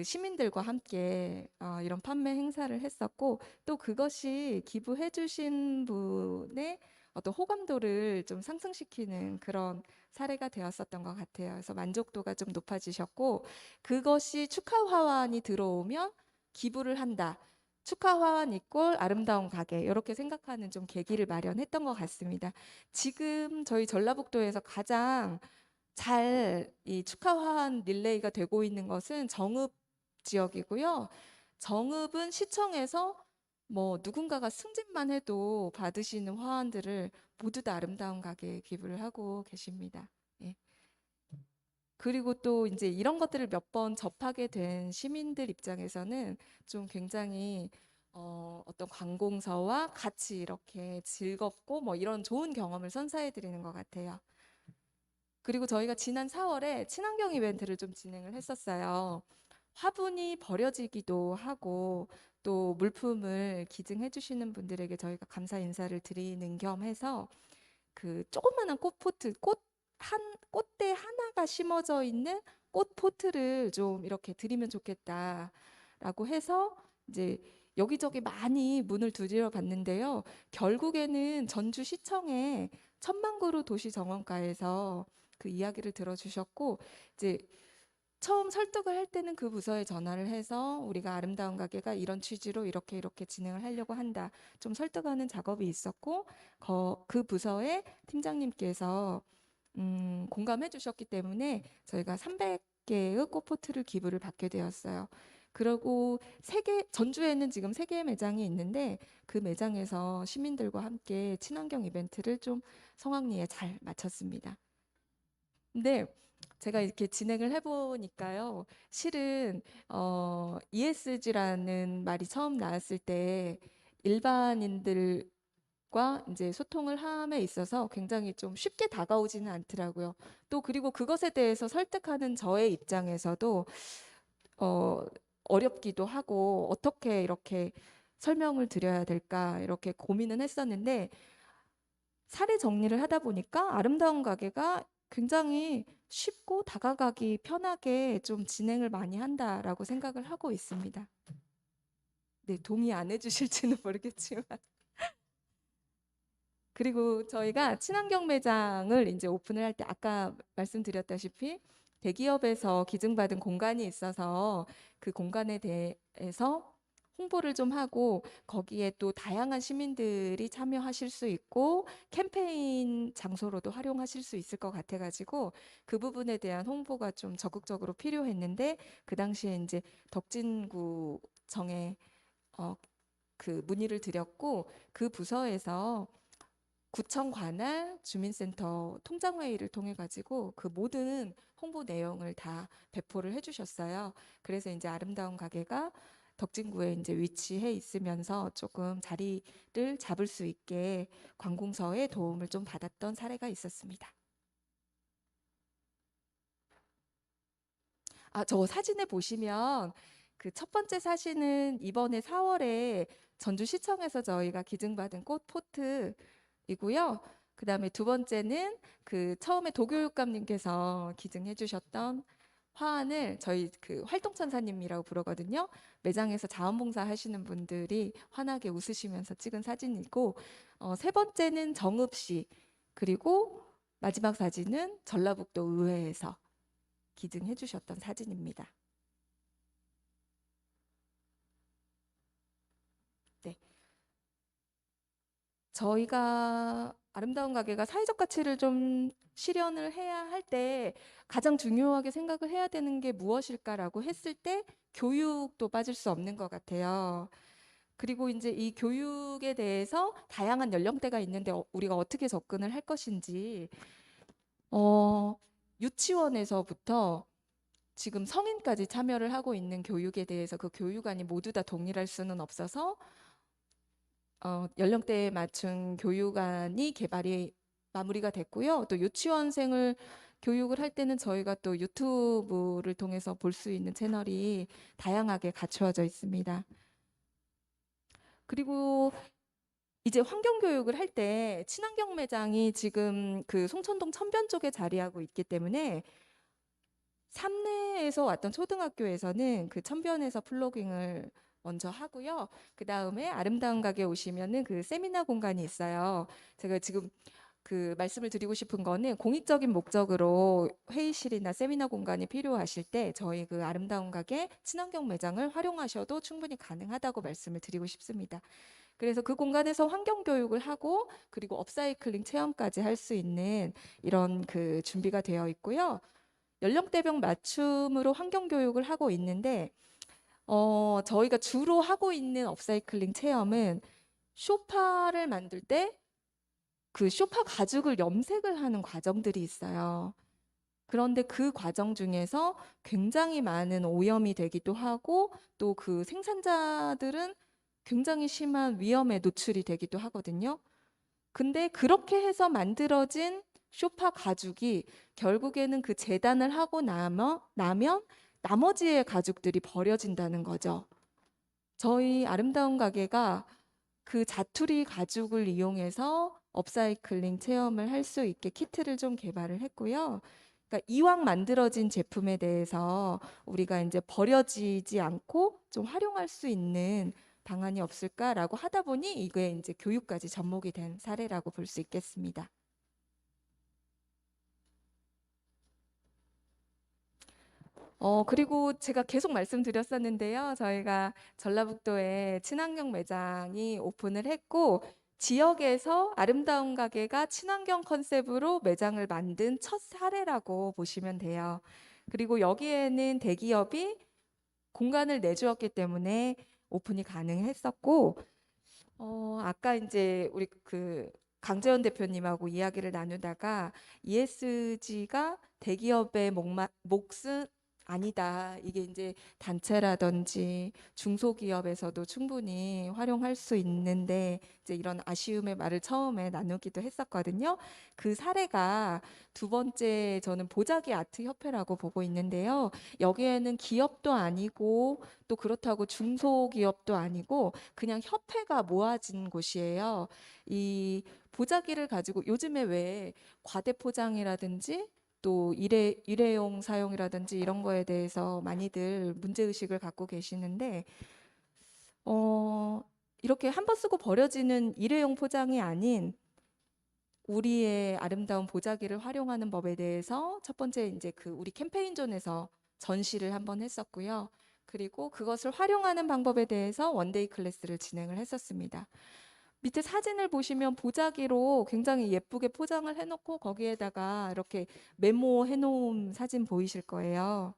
시민들과 함께 이런 판매 행사를 했었고 또 그것이 기부해주신 분의 어떤 호감도를 좀 상승시키는 그런 사례가 되었었던 것 같아요. 그래서 만족도가 좀 높아지셨고 그것이 축하 화환이 들어오면 기부를 한다. 축하 화환 이꼴 아름다운 가게 이렇게 생각하는 좀 계기를 마련했던 것 같습니다. 지금 저희 전라북도에서 가장 잘 이 축하 화환 릴레이가 되고 있는 것은 정읍 지역이고요. 정읍은 시청에서 뭐 누군가가 승진만 해도 받으시는 화환들을 모두 다 아름다운 가게에 기부를 하고 계십니다. 예. 그리고 또 이제 이런 것들을 몇 번 접하게 된 시민들 입장에서는 좀 굉장히 어떤 관공서와 같이 이렇게 즐겁고 뭐 이런 좋은 경험을 선사해 드리는 것 같아요. 그리고 저희가 지난 4월에 친환경 이벤트를 좀 진행을 했었어요. 화분이 버려지기도 하고 또 물품을 기증해 주시는 분들에게 저희가 감사 인사를 드리는 겸 해서 그 조그마한 꽃포트, 꽃대 하나가 심어져 있는 꽃포트를 좀 이렇게 드리면 좋겠다라고 해서 이제 여기저기 많이 문을 두드려 봤는데요. 결국에는 전주시청의 천만그루 도시정원과에서 그 이야기를 들어주셨고 이제 처음 설득을 할 때는 그 부서에 전화를 해서 우리가 아름다운 가게가 이런 취지로 이렇게 이렇게 진행을 하려고 한다. 좀 설득하는 작업이 있었고 그 부서의 팀장님께서 공감해 주셨기 때문에 저희가 300개의 꽃포트를 기부를 받게 되었어요. 그리고 전주에는 지금 3개의 매장이 있는데 그 매장에서 시민들과 함께 친환경 이벤트를 좀 성황리에 잘 마쳤습니다. 근데 제가 이렇게 진행을 해보니까요. 실은 ESG라는 말이 처음 나왔을 때 일반인들과 이제 소통을 함에 있어서 굉장히 좀 쉽게 다가오지는 않더라고요. 또 그리고 그것에 대해서 설득하는 저의 입장에서도 어렵기도 하고 어떻게 이렇게 설명을 드려야 될까 이렇게 고민은 했었는데 사례 정리를 하다 보니까 아름다운 가게가 굉장히 쉽고 다가가기 편하게 좀 진행을 많이 한다라고 생각을 하고 있습니다. 네, 동의 안 해주실지는 모르겠지만. 그리고 저희가 친환경 매장을 이제 오픈을 할 때 아까 말씀드렸다시피 대기업에서 기증받은 공간이 있어서 그 공간에 대해서 홍보를 좀 하고 거기에 또 다양한 시민들이 참여하실 수 있고 캠페인 장소로도 활용하실 수 있을 것 같아가지고 그 부분에 대한 홍보가 좀 적극적으로 필요했는데 그 당시에 이제 덕진구청에 그 문의를 드렸고 그 부서에서 구청 관할 주민센터 통장회의를 통해 가지고 그 모든 홍보 내용을 다 배포를 해주셨어요. 그래서 이제 아름다운 가게가 덕진구에 이제 위치해 있으면서 조금 자리를 잡을 수 있게 관공서의 도움을 좀 받았던 사례가 있었습니다. 저 사진에 보시면 그 첫 번째 사진은 이번에 4월에 전주시청에서 저희가 기증받은 꽃포트이고요. 그 다음에 두 번째는 그 처음에 도교육감님께서 기증해 주셨던 화환을 저희 그 활동천사님이라고 부르거든요. 매장에서 자원봉사 하시는 분들이 환하게 웃으시면서 찍은 사진이고 세 번째는 정읍시 그리고 마지막 사진은 전라북도 의회에서 기증해 주셨던 사진입니다. 네. 저희가 아름다운 가게가 사회적 가치를 좀 실현을 해야 할 때 가장 중요하게 생각을 해야 되는 게 무엇일까라고 했을 때 교육도 빠질 수 없는 것 같아요. 그리고 이제 이 교육에 대해서 다양한 연령대가 있는데 우리가 어떻게 접근을 할 것인지 유치원에서부터 지금 성인까지 참여를 하고 있는 교육에 대해서 그 교육안이 모두 다 동일할 수는 없어서 연령대에 맞춘 교육안이 개발이 마무리가 됐고요. 또 유치원생을 교육을 할 때는 저희가 또 유튜브를 통해서 볼 수 있는 채널이 다양하게 갖추어져 있습니다. 그리고 이제 환경교육을 할 때 친환경 매장이 지금 그 송천동 천변 쪽에 자리하고 있기 때문에 삼내에서 왔던 초등학교에서는 그 천변에서 플로깅을 먼저 하고요. 그 다음에 아름다운 가게 오시면은 그 세미나 공간이 있어요. 제가 지금 그 말씀을 드리고 싶은 거는 공익적인 목적으로 회의실이나 세미나 공간이 필요하실 때 저희 그 아름다운 가게 친환경 매장을 활용하셔도 충분히 가능하다고 말씀을 드리고 싶습니다. 그래서 그 공간에서 환경 교육을 하고 그리고 업사이클링 체험까지 할 수 있는 이런 그 준비가 되어 있고요. 연령대별 맞춤으로 환경 교육을 하고 있는데 저희가 주로 하고 있는 업사이클링 체험은 소파를 만들 때 그 소파 가죽을 염색을 하는 과정들이 있어요. 그런데 그 과정 중에서 굉장히 많은 오염이 되기도 하고 또 그 생산자들은 굉장히 심한 위험에 노출이 되기도 하거든요. 근데 그렇게 해서 만들어진 소파 가죽이 결국에는 그 재단을 하고 나면 나머지의 가죽들이 버려진다는 거죠. 저희 아름다운 가게가 그 자투리 가죽을 이용해서 업사이클링 체험을 할 수 있게 키트를 좀 개발을 했고요. 그러니까 이왕 만들어진 제품에 대해서 우리가 이제 버려지지 않고 좀 활용할 수 있는 방안이 없을까라고 하다 보니 이게 이제 교육까지 접목이 된 사례라고 볼 수 있겠습니다. 그리고 제가 계속 말씀드렸었는데요. 저희가 전라북도에 친환경 매장이 오픈을 했고, 지역에서 아름다운 가게가 친환경 컨셉으로 매장을 만든 첫 사례라고 보시면 돼요. 그리고 여기에는 대기업이 공간을 내주었기 때문에 오픈이 가능했었고, 아까 이제 우리 그 강재원 대표님하고 이야기를 나누다가 ESG가 대기업의 몫은 아니다. 이게 이제 단체라든지 중소기업에서도 충분히 활용할 수 있는데 이제 이런 아쉬움의 말을 처음에 나누기도 했었거든요. 그 사례가 두 번째 저는 보자기 아트 협회라고 보고 있는데요. 여기에는 기업도 아니고 또 그렇다고 중소기업도 아니고 그냥 협회가 모아진 곳이에요. 이 보자기를 가지고 요즘에 왜 과대포장이라든지 또 일회용 사용이라든지 이런 거에 대해서 많이들 문제의식을 갖고 계시는데 이렇게 한 번 쓰고 버려지는 일회용 포장이 아닌 우리의 아름다운 보자기를 활용하는 법에 대해서 첫 번째 이제 그 우리 캠페인존에서 전시를 한번 했었고요. 그리고 그것을 활용하는 방법에 대해서 원데이 클래스를 진행을 했었습니다. 밑에 사진을 보시면 보자기로 굉장히 예쁘게 포장을 해놓고 거기에다가 이렇게 메모해 놓은 사진 보이실 거예요.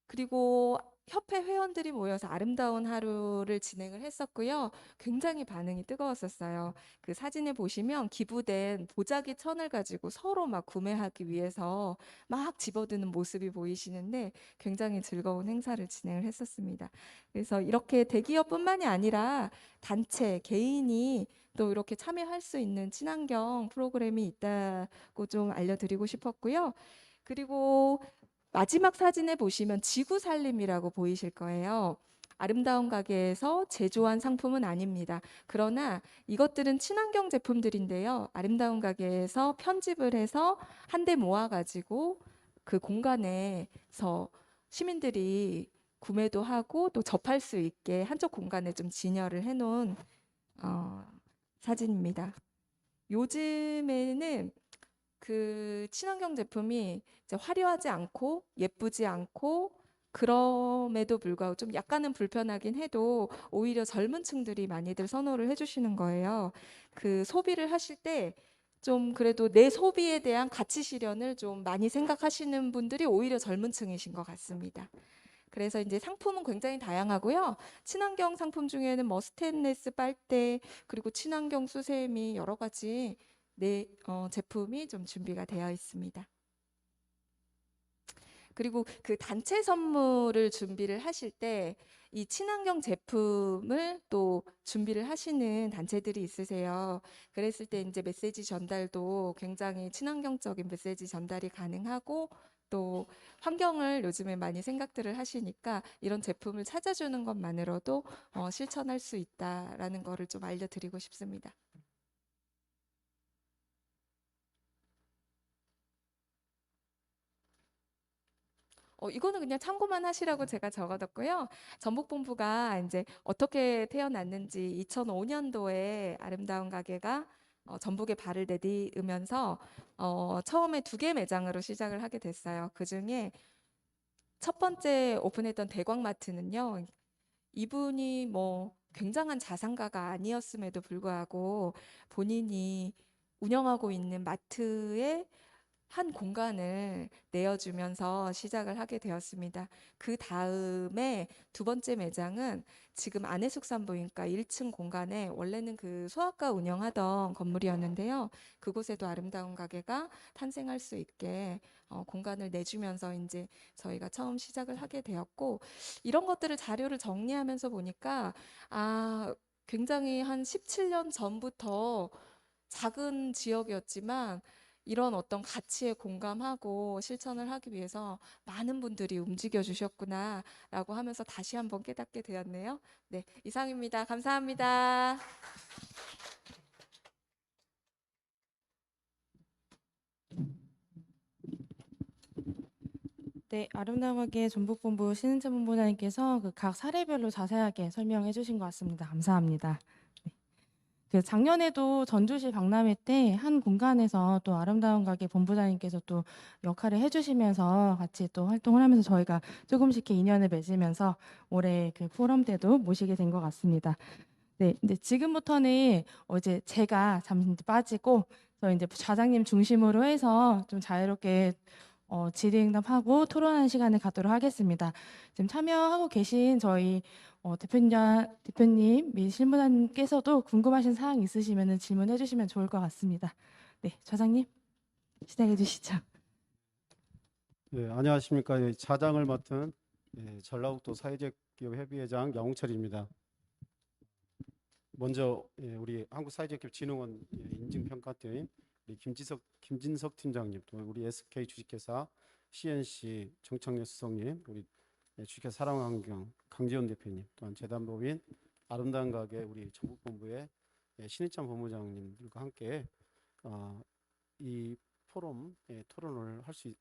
그리고 협회 회원들이 모여서 아름다운 하루를 진행을 했었고요. 굉장히 반응이 뜨거웠었어요. 그 사진에 보시면 기부된 보자기 천을 가지고 서로 막 구매하기 위해서 막 집어드는 모습이 보이시는데 굉장히 즐거운 행사를 진행을 했었습니다. 그래서 이렇게 대기업뿐만이 아니라 단체, 개인이 또 이렇게 참여할 수 있는 친환경 프로그램이 있다고 좀 알려드리고 싶었고요. 그리고 마지막 사진에 보시면 지구 살림이라고 보이실 거예요. 아름다운 가게에서 제조한 상품은 아닙니다. 그러나 이것들은 친환경 제품들인데요. 아름다운 가게에서 편집을 해서 한데 모아가지고 그 공간에서 시민들이 구매도 하고 또 접할 수 있게 한쪽 공간에 좀 진열을 해놓은 사진입니다. 요즘에는 그 친환경 제품이 이제 화려하지 않고 예쁘지 않고 그럼에도 불구하고 좀 약간은 불편하긴 해도 오히려 젊은 층들이 많이들 선호를 해주시는 거예요. 그 소비를 하실 때 좀 그래도 내 소비에 대한 가치 실현을 좀 많이 생각하시는 분들이 오히려 젊은 층이신 것 같습니다. 그래서 이제 상품은 굉장히 다양하고요. 친환경 상품 중에는 뭐 스테인레스 빨대 그리고 친환경 수세미 여러 가지 제품이 좀 준비가 되어 있습니다. 그리고 그 단체 선물을 준비를 하실 때 이 친환경 제품을 또 준비를 하시는 단체들이 있으세요. 그랬을 때 이제 메시지 전달도 굉장히 친환경적인 메시지 전달이 가능하고 또 환경을 요즘에 많이 생각들을 하시니까 이런 제품을 찾아주는 것만으로도 실천할 수 있다라는 거를 좀 알려드리고 싶습니다. 이거는 그냥 참고만 하시라고 제가 적어뒀고요. 전북본부가 이제 어떻게 태어났는지 2005년도에 아름다운 가게가 전북에 발을 내디으면서 처음에 2개 매장으로 시작을 하게 됐어요. 그중에 첫 번째 오픈했던 대광마트는요. 이분이 뭐 굉장한 자산가가 아니었음에도 불구하고 본인이 운영하고 있는 마트에 한 공간을 내어주면서 시작을 하게 되었습니다. 그 다음에 두 번째 매장은 지금 안해숙산부인과 1층 공간에 원래는 그 소아과 운영하던 건물이었는데요. 그곳에도 아름다운 가게가 탄생할 수 있게 공간을 내주면서 이제 저희가 처음 시작을 하게 되었고, 이런 것들을 자료를 정리하면서 보니까 굉장히 한 17년 전부터 작은 지역이었지만 이런 어떤 가치에 공감하고 실천을 하기 위해서 많은 분들이 움직여 주셨구나라고 하면서 다시 한번 깨닫게 되었네요. 네, 이상입니다. 감사합니다. 네, 아름다운 가게 전북본부 신은채 본부장님께서 그 각 사례별로 자세하게 설명해 주신 것 같습니다. 감사합니다. 네. 그 작년에도 전주시 박람회 때 한 공간에서 또 아름다운 가게 본부장님께서 또 역할을 해주시면서 같이 또 활동을 하면서 저희가 조금씩 이렇게 인연을 맺으면서 올해 그 포럼 때도 모시게 된 것 같습니다. 네, 근데 지금부터는 이제 제가 잠시 이제 빠지고 저희 이제 부차장님 중심으로 해서 좀 자유롭게 질의응답하고 토론하는 시간을 갖도록 하겠습니다. 지금 참여하고 계신 저희 대표님 및 실무자님께서도 궁금하신 사항 있으시면 질문해 주시면 좋을 것 같습니다. 네, 차장님 시작해 주시죠. 네, 안녕하십니까. 예, 차장을 맡은 전라북도 사회적 기업 협의회장 양홍철입니다. 먼저 우리 한국사회적기업진흥원 인증평가팀 우리 김진석 팀장님, 또 우리 SK 주식회사 CNC 정창래 수석님, 우리 주식회사 사랑환경 강지원 대표님, 또한 재단법인 아름다운 가게 우리 전북본부의 신희찬 본부장님들과 함께 이 포럼 토론을 할 수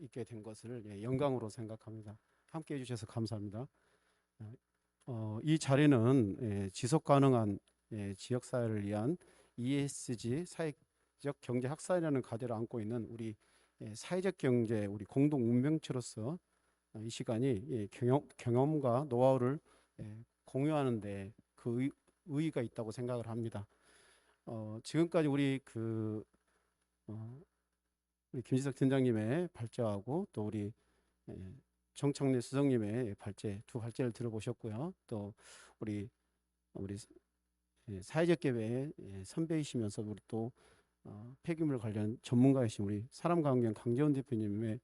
있게 된 것을 영광으로 생각합니다. 함께 해주셔서 감사합니다. 이 자리는 지속 가능한 지역사회를 위한 ESG 사회적 경제 학사라는 과제를 안고 있는 우리 사회적 경제 우리 공동 운명체로서 이 시간이 경험과 노하우를 공유하는데 그 의의가 있다고 생각을 합니다. 지금까지 우리 우리 김지석 팀장님의 발제하고 또 우리 정창래 수석님의 두 발제를 들어보셨고요. 또 우리 사회적 기업의 선배이시면서 우리 또 폐기물 관련 전문가이신 우리 사람과환경 강재원 대표님의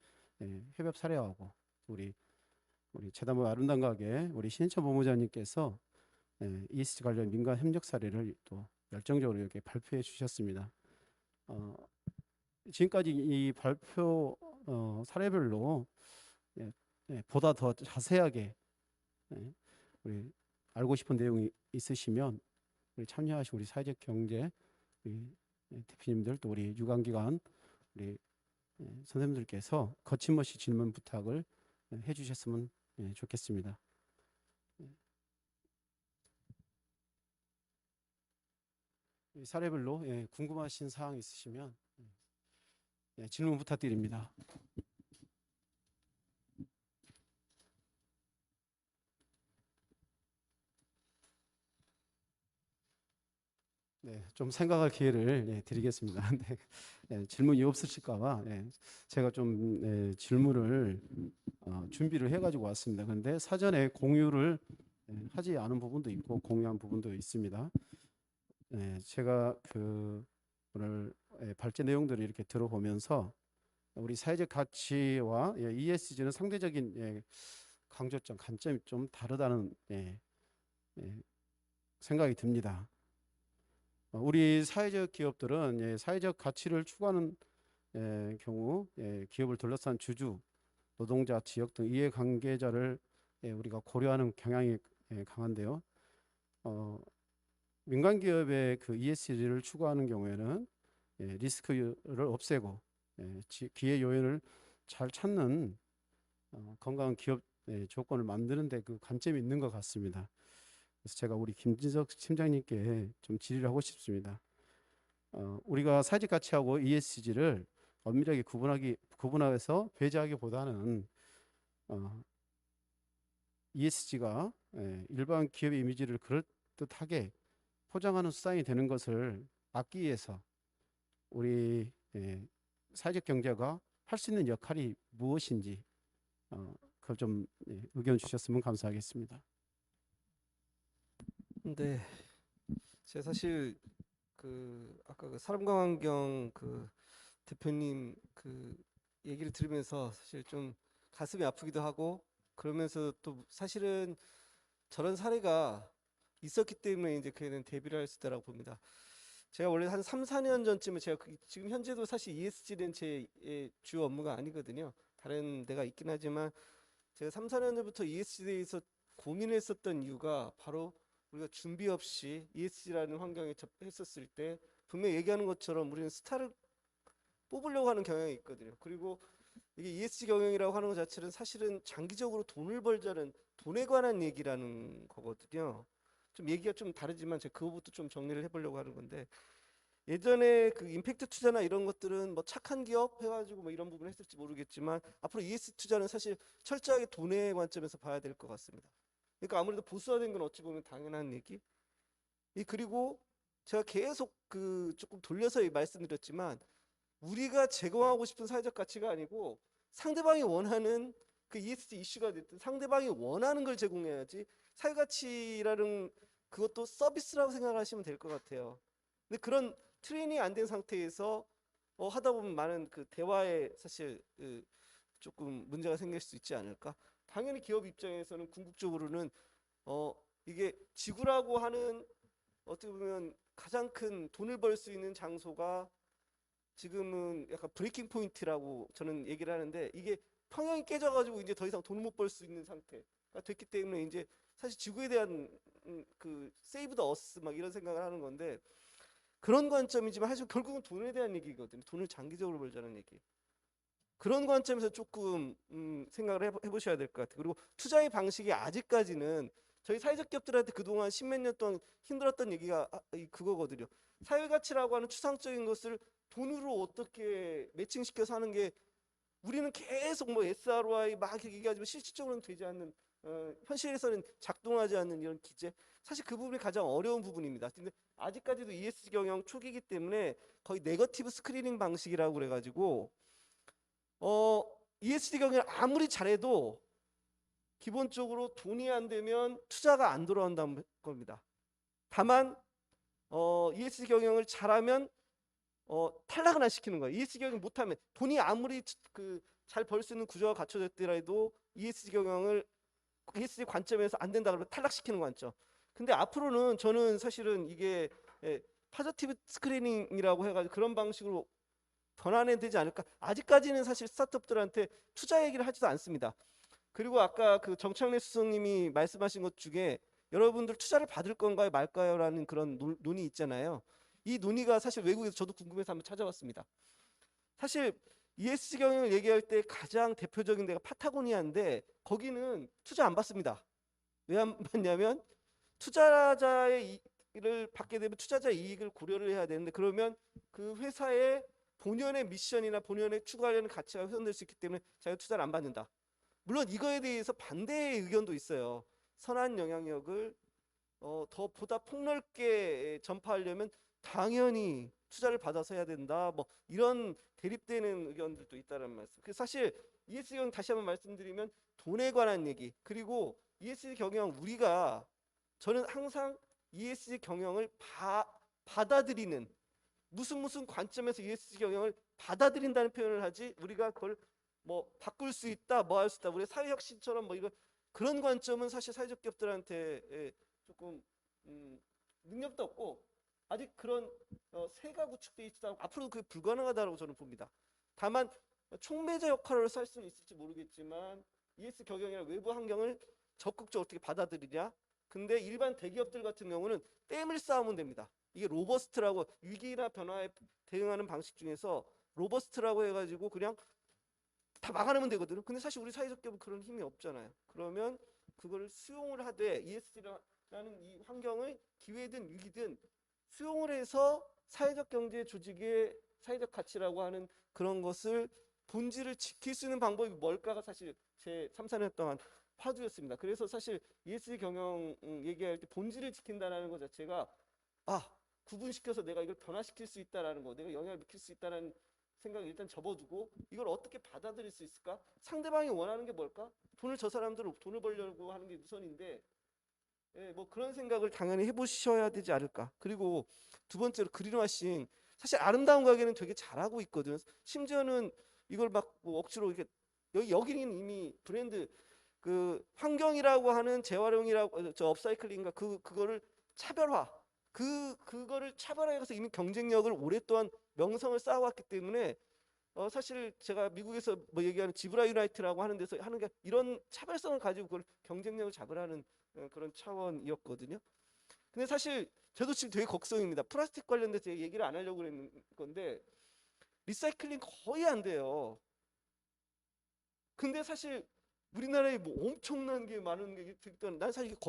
협업 사례하고 우리 재단법 아름다운 가게 우리 신인철 본부장님께서 ESG 관련 민간 협력 사례를 또 열정적으로 이렇게 발표해 주셨습니다. 지금까지 이 발표 사례별로 보다 더 자세하게 우리 알고 싶은 내용이 있으시면 우리 참여하신 우리 사회적 경제 우리 대표님들 또 우리 유관기관 우리 선생님들께서 거침없이 질문 부탁을 해주셨으면 좋겠습니다. 사례별로 궁금하신 사항 있으시면 질문 부탁드립니다. 네, 좀 생각할 기회를 드리겠습니다. 네, 질문이 없으실까봐 제가 좀 질문을 준비를 해가지고 왔습니다. 그런데 사전에 공유를 하지 않은 부분도 있고 공유한 부분도 있습니다. 제가 오늘 발제 내용들을 이렇게 들어보면서 우리 사회적 가치와 ESG는 상대적인 강조점, 관점이 좀 다르다는 생각이 듭니다. 우리 사회적 기업들은 사회적 가치를 추구하는 경우 기업을 둘러싼 주주, 노동자, 지역 등 이해관계자를 우리가 고려하는 경향이 강한데요. 민간 기업의 그 ESG를 추구하는 경우에는 리스크를 없애고 기회 요인을 잘 찾는 건강한 기업 조건을 만드는 데 그 관점이 있는 것 같습니다. 그래서 제가 우리 김진석 팀장님께 좀 질의를 하고 싶습니다. 우리가 사회적 가치하고 ESG를 엄밀하게 구분해서 배제하기보다는 ESG가 일반 기업의 이미지를 그럴듯하게 포장하는 수단이 되는 것을 막기 위해서 우리 사회적 경제가 할 수 있는 역할이 무엇인지 그걸 좀 의견 주셨으면 감사하겠습니다. 네, 제가 사실 아까 사람과환경 대표님 얘기를 들으면서 사실 좀 가슴이 아프기도 하고 그러면서 또 사실은 저런 사례가 있었기 때문에 이제 그에는 대비를 할 수 있다고 봅니다. 제가 원래 한 3, 4년 전쯤에 제가 지금 현재도 사실 ESG는 제 주요 업무가 아니거든요. 다른 데가 있긴 하지만 제가 3, 4년 전부터 ESG에 대해서 고민을 했었던 이유가 바로 우리가 준비 없이 ESG라는 환경에 접했었을 때 분명히 얘기하는 것처럼 우리는 스타를 뽑으려고 하는 경향이 있거든요. 그리고 이게 ESG 경영이라고 하는 것 자체는 사실은 장기적으로 돈을 벌자는 돈에 관한 얘기라는 거거든요. 좀 얘기가 좀 다르지만 제가 그거부터 좀 정리를 해보려고 하는 건데 예전에 그 임팩트 투자나 이런 것들은 뭐 착한 기업 해가지고 뭐 이런 부분을 했을지 모르겠지만 앞으로 ESG 투자는 사실 철저하게 돈의 관점에서 봐야 될 것 같습니다. 그러니까 아무래도 보수화된 건 어찌 보면 당연한 얘기. 그리고 제가 계속 조금 돌려서 말씀드렸지만 우리가 제공하고 싶은 사회적 가치가 아니고 상대방이 원하는 그 ESG 이슈가 됐든 상대방이 원하는 걸 제공해야지 사회 가치라는 그것도 서비스라고 생각하시면 될 것 같아요. 근데 그런 트레이닝이 안 된 상태에서 하다 보면 많은 대화에 사실 조금 문제가 생길 수 있지 않을까? 당연히 기업 입장에서는 궁극적으로는 이게 지구라고 하는 어떻게 보면 가장 큰 돈을 벌 수 있는 장소가 지금은 약간 브레이킹 포인트라고 저는 얘기를 하는데 이게 평형이 깨져가지고 이제 더 이상 돈을 못 벌 수 있는 상태가 됐기 때문에 이제 사실 지구에 대한 세이브 더 어스 막 이런 생각을 하는 건데 그런 관점이지만 사실 결국은 돈에 대한 얘기거든요. 돈을 장기적으로 벌자는 얘기. 그런 관점에서 조금 생각을 해보셔야 될 것 같아요. 그리고 투자의 방식이 아직까지는 저희 사회적 기업들한테 그동안 십몇 년 동안 힘들었던 얘기가 그거거든요. 사회가치라고 하는 추상적인 것을 돈으로 어떻게 매칭시켜서 하는 게 우리는 계속 뭐 SROI 막 얘기하지만 실질적으로는 되지 않는 현실에서는 작동하지 않는 이런 기제 사실 그 부분이 가장 어려운 부분입니다. 근데 아직까지도 ESG 경영 초기이기 때문에 거의 네거티브 스크리닝 방식이라고 그래가지고 ESG 경영을 아무리 잘해도 기본적으로 돈이 안 되면 투자가 안 돌아온다는 겁니다. 다만 ESG 경영을 잘하면 탈락을 안 시키는 거예요. ESG 경영 못하면 돈이 아무리 잘 벌 수 있는 구조가 갖춰졌더라도 ESG 경영을 ESG 관점에서 안 된다 그러면 탈락시키는 관점. 근데 앞으로는 저는 사실은 이게 파저티브 스크리닝이라고 해가지고 그런 방식으로 변환해야 되지 않을까. 아직까지는 사실 스타트업들한테 투자 얘기를 하지도 않습니다. 그리고 아까 정창래 수석님이 말씀하신 것 중에 여러분들 투자를 받을 건가요 말까요 라는 그런 논의 있잖아요. 이 논의가 사실 외국에서 저도 궁금해서 한번 찾아봤습니다. 사실 ESG 경영을 얘기할 때 가장 대표적인 데가 파타고니아인데 거기는 투자 안 받습니다. 왜 안 받냐면 투자자의 이익을 받게 되면 투자자의 이익을 고려를 해야 되는데 그러면 그 회사의 본연의 미션이나 본연의 추구하려는 가치가 훼손될 수 있기 때문에 자기가 투자를 안 받는다. 물론 이거에 대해서 반대의 의견도 있어요. 선한 영향력을 더 보다 폭넓게 전파하려면 당연히 투자를 받아서 해야 된다. 뭐 이런 대립되는 의견들도 있다는 말씀. 그래서 사실 ESG 경영 다시 한번 말씀드리면 돈에 관한 얘기 그리고 ESG 경영 우리가 저는 항상 ESG 경영을 받아들이는 무슨 관점에서 ESG 경영을 받아들인다는 표현을 하지 우리가 그걸 뭐 바꿀 수 있다 뭐 할 수 있다 우리 사회혁신처럼 뭐 이거 그런 관점은 사실 사회적 기업들한테 조금 능력도 없고 아직 그런 세가 구축돼 있지도 않고 앞으로도 그게 불가능하다고 저는 봅니다. 다만 촉매제 역할을 할 수는 있을지 모르겠지만 ESG 경영이나 외부 환경을 적극적으로 어떻게 받아들이냐. 근데 일반 대기업들 같은 경우는 댐을 쌓으면 됩니다. 이게 로버스트라고 위기나 변화에 대응하는 방식 중에서 로버스트라고 해가지고 그냥 다 막아내면 되거든요. 근데 사실 우리 사회적 기업은 그런 힘이 없잖아요. 그러면 그걸 수용을 하되 ESG라는 이 환경의 기회든 위기든 수용을 해서 사회적 경제 조직의 사회적 가치라고 하는 그런 것을 본질을 지킬 수 있는 방법이 뭘까가 사실 제 3, 4년 동안 화두였습니다. 그래서 사실 ESG 경영 얘기할 때 본질을 지킨다는 것 자체가 구분시켜서 내가 이걸 변화시킬 수 있다라는 거, 내가 영향을 미칠 수 있다는 생각을 일단 접어두고 이걸 어떻게 받아들일 수 있을까? 상대방이 원하는 게 뭘까? 저 사람들은 돈을 벌려고 하는 게 우선인데, 예, 뭐 그런 생각을 당연히 해보셔야 되지 않을까. 그리고 두 번째로 그린워싱. 사실 아름다운 가게는 되게 잘하고 있거든. 심지어는 이걸 막뭐 억지로 이렇게 여기는 이미 브랜드 그 환경이라고 하는 재활용이라고 저 업사이클링인가 그거를 차별화 그거를 차별화해서 이미 경쟁력을 오랫동안 명성을 쌓아왔기 때문에 사실 제가 미국에서 뭐 얘기하는 지브라 유나이트라고 하는 데서 하는 게 이런 차별성을 가지고 그걸 경쟁력을 잡으라는 그런 차원이었거든요. 근데 사실 저도 지금 되게 걱정입니다. 플라스틱 관련돼서 제가 얘기를 안 하려고 그랬는 건데 리사이클링 거의 안 돼요. 근데 사실 우리나라에 뭐 엄청난 게 많은 게 있던 난 사실 이게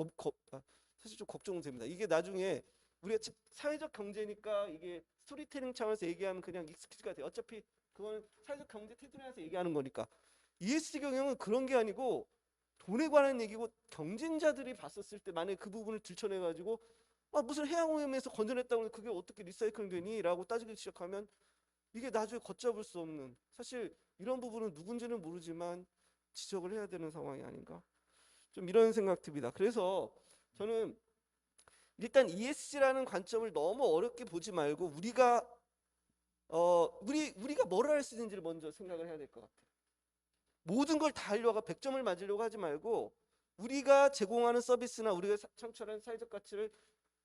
사실 좀 걱정됩니다. 이게 나중에 우리가 사회적 경제니까 이게 스토리텔링 차원에서 얘기하면 그냥 익스큐즈 같아요. 어차피 그건 사회적 경제 테두리에서 얘기하는 거니까. ESG 경영은 그런 게 아니고 돈에 관한 얘기고 경쟁자들이 봤었을 때 만약에 그 부분을 들춰내 가지고 무슨 해양오염에서 건져냈다고 해서 그게 어떻게 리사이클 되니? 라고 따지기 시작하면 이게 나중에 걷잡을 수 없는 사실 이런 부분은 누군지는 모르지만 지적을 해야 되는 상황이 아닌가 좀 이런 생각 듭니다. 그래서 저는 일단 ESG라는 관점을 너무 어렵게 보지 말고 우리가 뭐를 할 수 있는지를 먼저 생각을 해야 될 것 같아요. 모든 걸 다 하려고 100점을 맞으려고 하지 말고 우리가 제공하는 서비스나 우리가 창출하는 사회적 가치를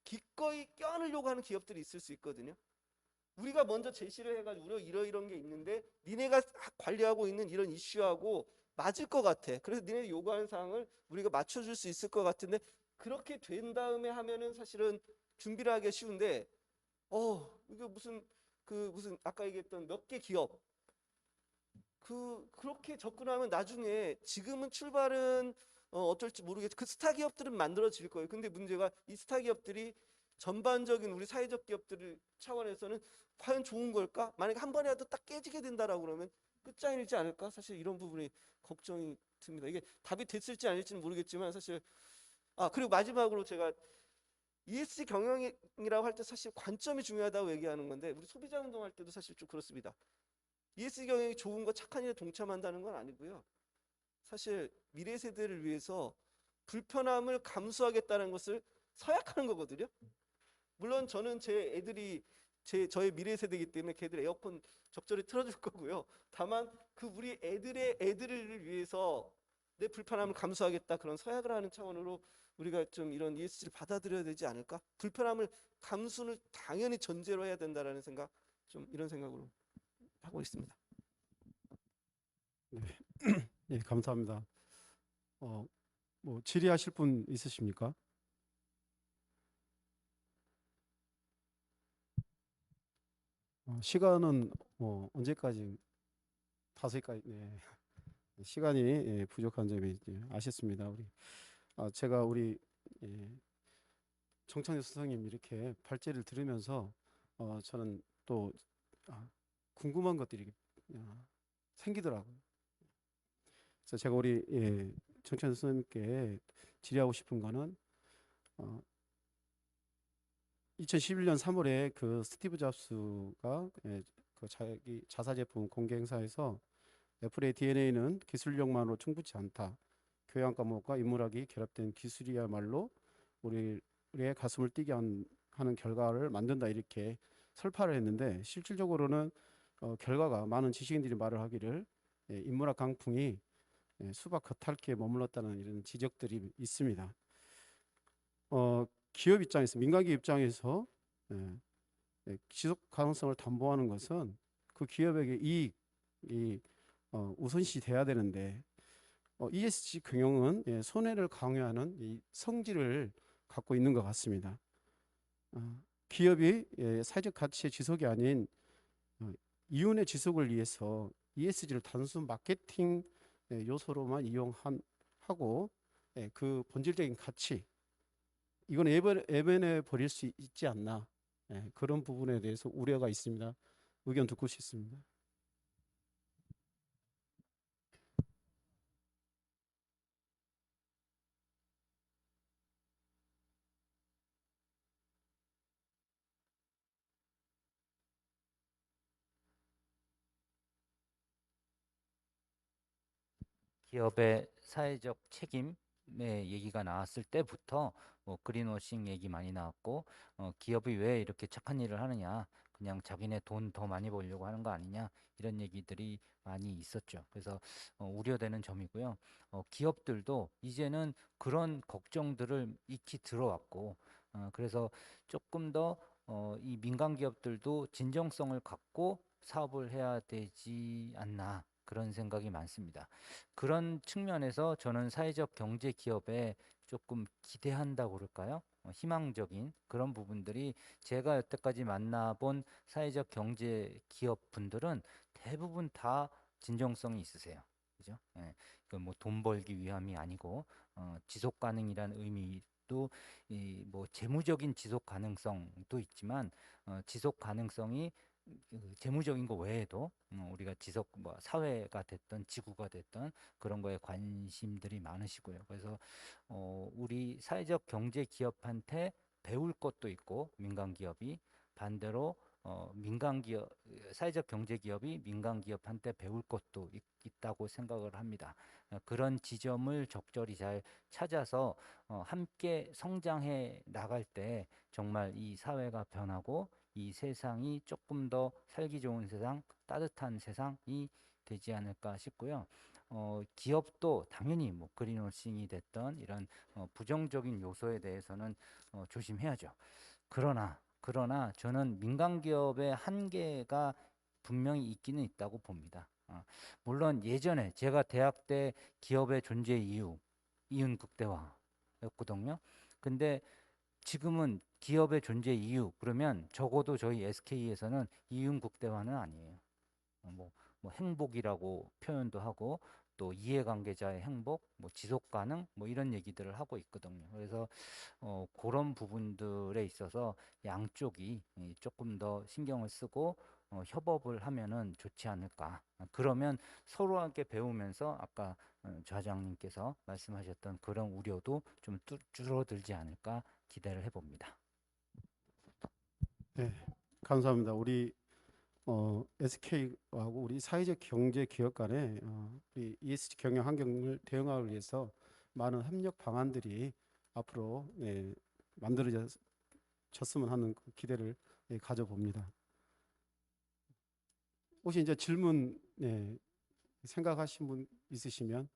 기꺼이 껴안으려고 하는 기업들이 있을 수 있거든요. 우리가 먼저 제시를 해가지고 우리가 이런 게 있는데 니네가 관리하고 있는 이런 이슈하고 맞을 것 같아. 그래서 니네 요구하는 사항을 우리가 맞춰줄 수 있을 것 같은데 그렇게 된 다음에 하면은 사실은 준비를 하기 쉬운데 이게 무슨 아까 얘기했던 몇 개 기업 그렇게 접근하면 나중에 지금은 출발은 어쩔지 모르겠지. 그 스타 기업들은 만들어질 거예요. 근데 문제가 이 스타 기업들이 전반적인 우리 사회적 기업들 차원에서는 과연 좋은 걸까? 만약에 한 번이라도 딱 깨지게 된다라고 그러면 끝장이지 않을까? 사실 이런 부분이 걱정이 듭니다. 이게 답이 됐을지 아닐지는 모르겠지만 사실 그리고 마지막으로 제가 ESG 경영이라고 할 때 사실 관점이 중요하다고 얘기하는 건데 우리 소비자 운동할 때도 사실 좀 그렇습니다. ESG 경영이 좋은 거 착한 일에 동참한다는 건 아니고요. 사실 미래 세대를 위해서 불편함을 감수하겠다는 것을 서약하는 거거든요. 물론 저는 제 애들이 저의 미래 세대이기 때문에 걔들 에어컨 적절히 틀어줄 거고요. 다만 그 우리 애들을 위해서 내 불편함을 감수하겠다 그런 서약을 하는 차원으로 우리가 좀 이런 ESG를 받아들여야 되지 않을까? 불편함을 감수를 당연히 전제로 해야 된다라는 생각, 좀 이런 생각으로 하고 있습니다. 네, 예, 감사합니다. 뭐 질의하실 분 있으십니까? 시간은 언제까지? 5시까지. 네. 시간이 부족한 점이 아쉽습니다. 제가 우리 정창재 선생님 이렇게 발제를 들으면서 저는 또 궁금한 것들이 생기더라고요. 그래서 제가 우리 정창재 선생님께 질의하고 싶은 거는 2011년 3월에 그 스티브 잡스가 그 자기 자사 제품 공개 행사에서 애플의 DNA는 기술력만으로 충분치 않다. 교양 과목과 인문학이 결합된 기술이야말로 우리의 가슴을 뛰게 하는 결과를 만든다 이렇게 설파를 했는데 실질적으로는 결과가 많은 지식인들이 말을 하기를 인문학 강풍이 수박 겉핥기에 머물렀다는 이런 지적들이 있습니다. 기업 입장에서 민간기업 입장에서 지속 가능성을 담보하는 것은 그 기업에게 이익이 우선시 돼야 되는데 ESG 경영은 손해를 강요하는 이 성질을 갖고 있는 것 같습니다. 기업이 사회적 가치의 지속이 아닌 이윤의 지속을 위해서 ESG를 단순 마케팅 요소로만 이용하고 그 본질적인 가치 이건 애변해 버릴 수 있지 않나 그런 부분에 대해서 우려가 있습니다. 의견 듣고 싶습니다. 기업의 사회적 책임의 얘기가 나왔을 때부터 뭐 그린워싱 얘기 많이 나왔고, 기업이 왜 이렇게 착한 일을 하느냐, 그냥 자기네 돈 더 많이 벌려고 하는 거 아니냐, 이런 얘기들이 많이 있었죠. 그래서 우려되는 점이고요. 기업들도 이제는 그런 걱정들을 익히 들어왔고, 그래서 조금 더 이 민간 기업들도 진정성을 갖고 사업을 해야 되지 않나, 그런 생각이 많습니다. 그런 측면에서 저는 사회적 경제 기업에 조금 기대한다고 그럴까요? 희망적인 그런 부분들이, 제가 여태까지 만나본 사회적 경제 기업 분들은 대부분 다 진정성이 있으세요. 그죠? 예. 뭐 돈 벌기 위함이 아니고, 지속 가능이라는 의미도, 이 뭐 재무적인 지속 가능성도 있지만, 지속 가능성이 재무적인 거 외에도 우리가 지속, 뭐 사회가 됐던 지구가 됐던 그런 거에 관심들이 많으시고요. 그래서 우리 사회적 경제 기업한테 배울 것도 있고, 민간 기업이 반대로 민간 기업, 사회적 경제 기업이 민간 기업한테 배울 것도 있다고 생각을 합니다. 그런 지점을 적절히 잘 찾아서 함께 성장해 나갈 때 정말 이 사회가 변하고 이 세상이 조금 더 살기 좋은 세상, 따뜻한 세상이 되지 않을까 싶고요. 기업도 당연히 뭐 그린워싱이 됐던 이런 부정적인 요소에 대해서는 조심해야죠. 그러나 저는 민간 기업의 한계가 분명히 있기는 있다고 봅니다. 물론 예전에 제가 대학 때 기업의 존재 이유, 이윤 극대화였거든요. 근데 지금은 기업의 존재 이유 그러면 적어도 저희 SK에서는 이윤 극대화는 아니에요. 뭐 행복이라고 표현도 하고, 또 이해관계자의 행복, 뭐 지속 가능, 뭐 이런 얘기들을 하고 있거든요. 그래서 그런 부분들에 있어서 양쪽이 조금 더 신경을 쓰고 협업을 하면은 좋지 않을까. 그러면 서로 함께 배우면서 아까 좌장님께서 말씀하셨던 그런 우려도 좀 줄어들지 않을까 기대를 해봅니다. 네, 감사합니다. 우리 SK하고 우리 사회적 경제 기업 간에 우리 ESG 경영 환경을 대응하기 위해서 많은 협력 방안들이 앞으로 만들어졌으면 하는 그 기대를 가져봅니다. 혹시 이제 질문 생각하신 분 있으시면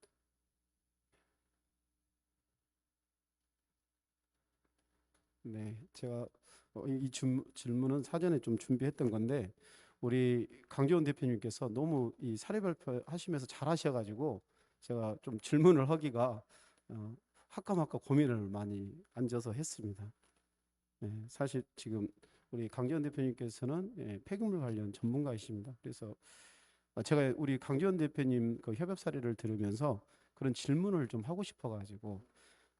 제가 이 질문은 사전에 좀 준비했던 건데 우리 강재원 대표님께서 너무 이 사례 발표하시면서 잘하셔가지고 제가 좀 질문을 하기가 하까마까 고민을 많이 앉아서 했습니다. 사실 지금 우리 강재원 대표님께서는 폐기물 관련 전문가이십니다. 그래서 제가 우리 강재원 대표님 그 협업 사례를 들으면서 그런 질문을 좀 하고 싶어가지고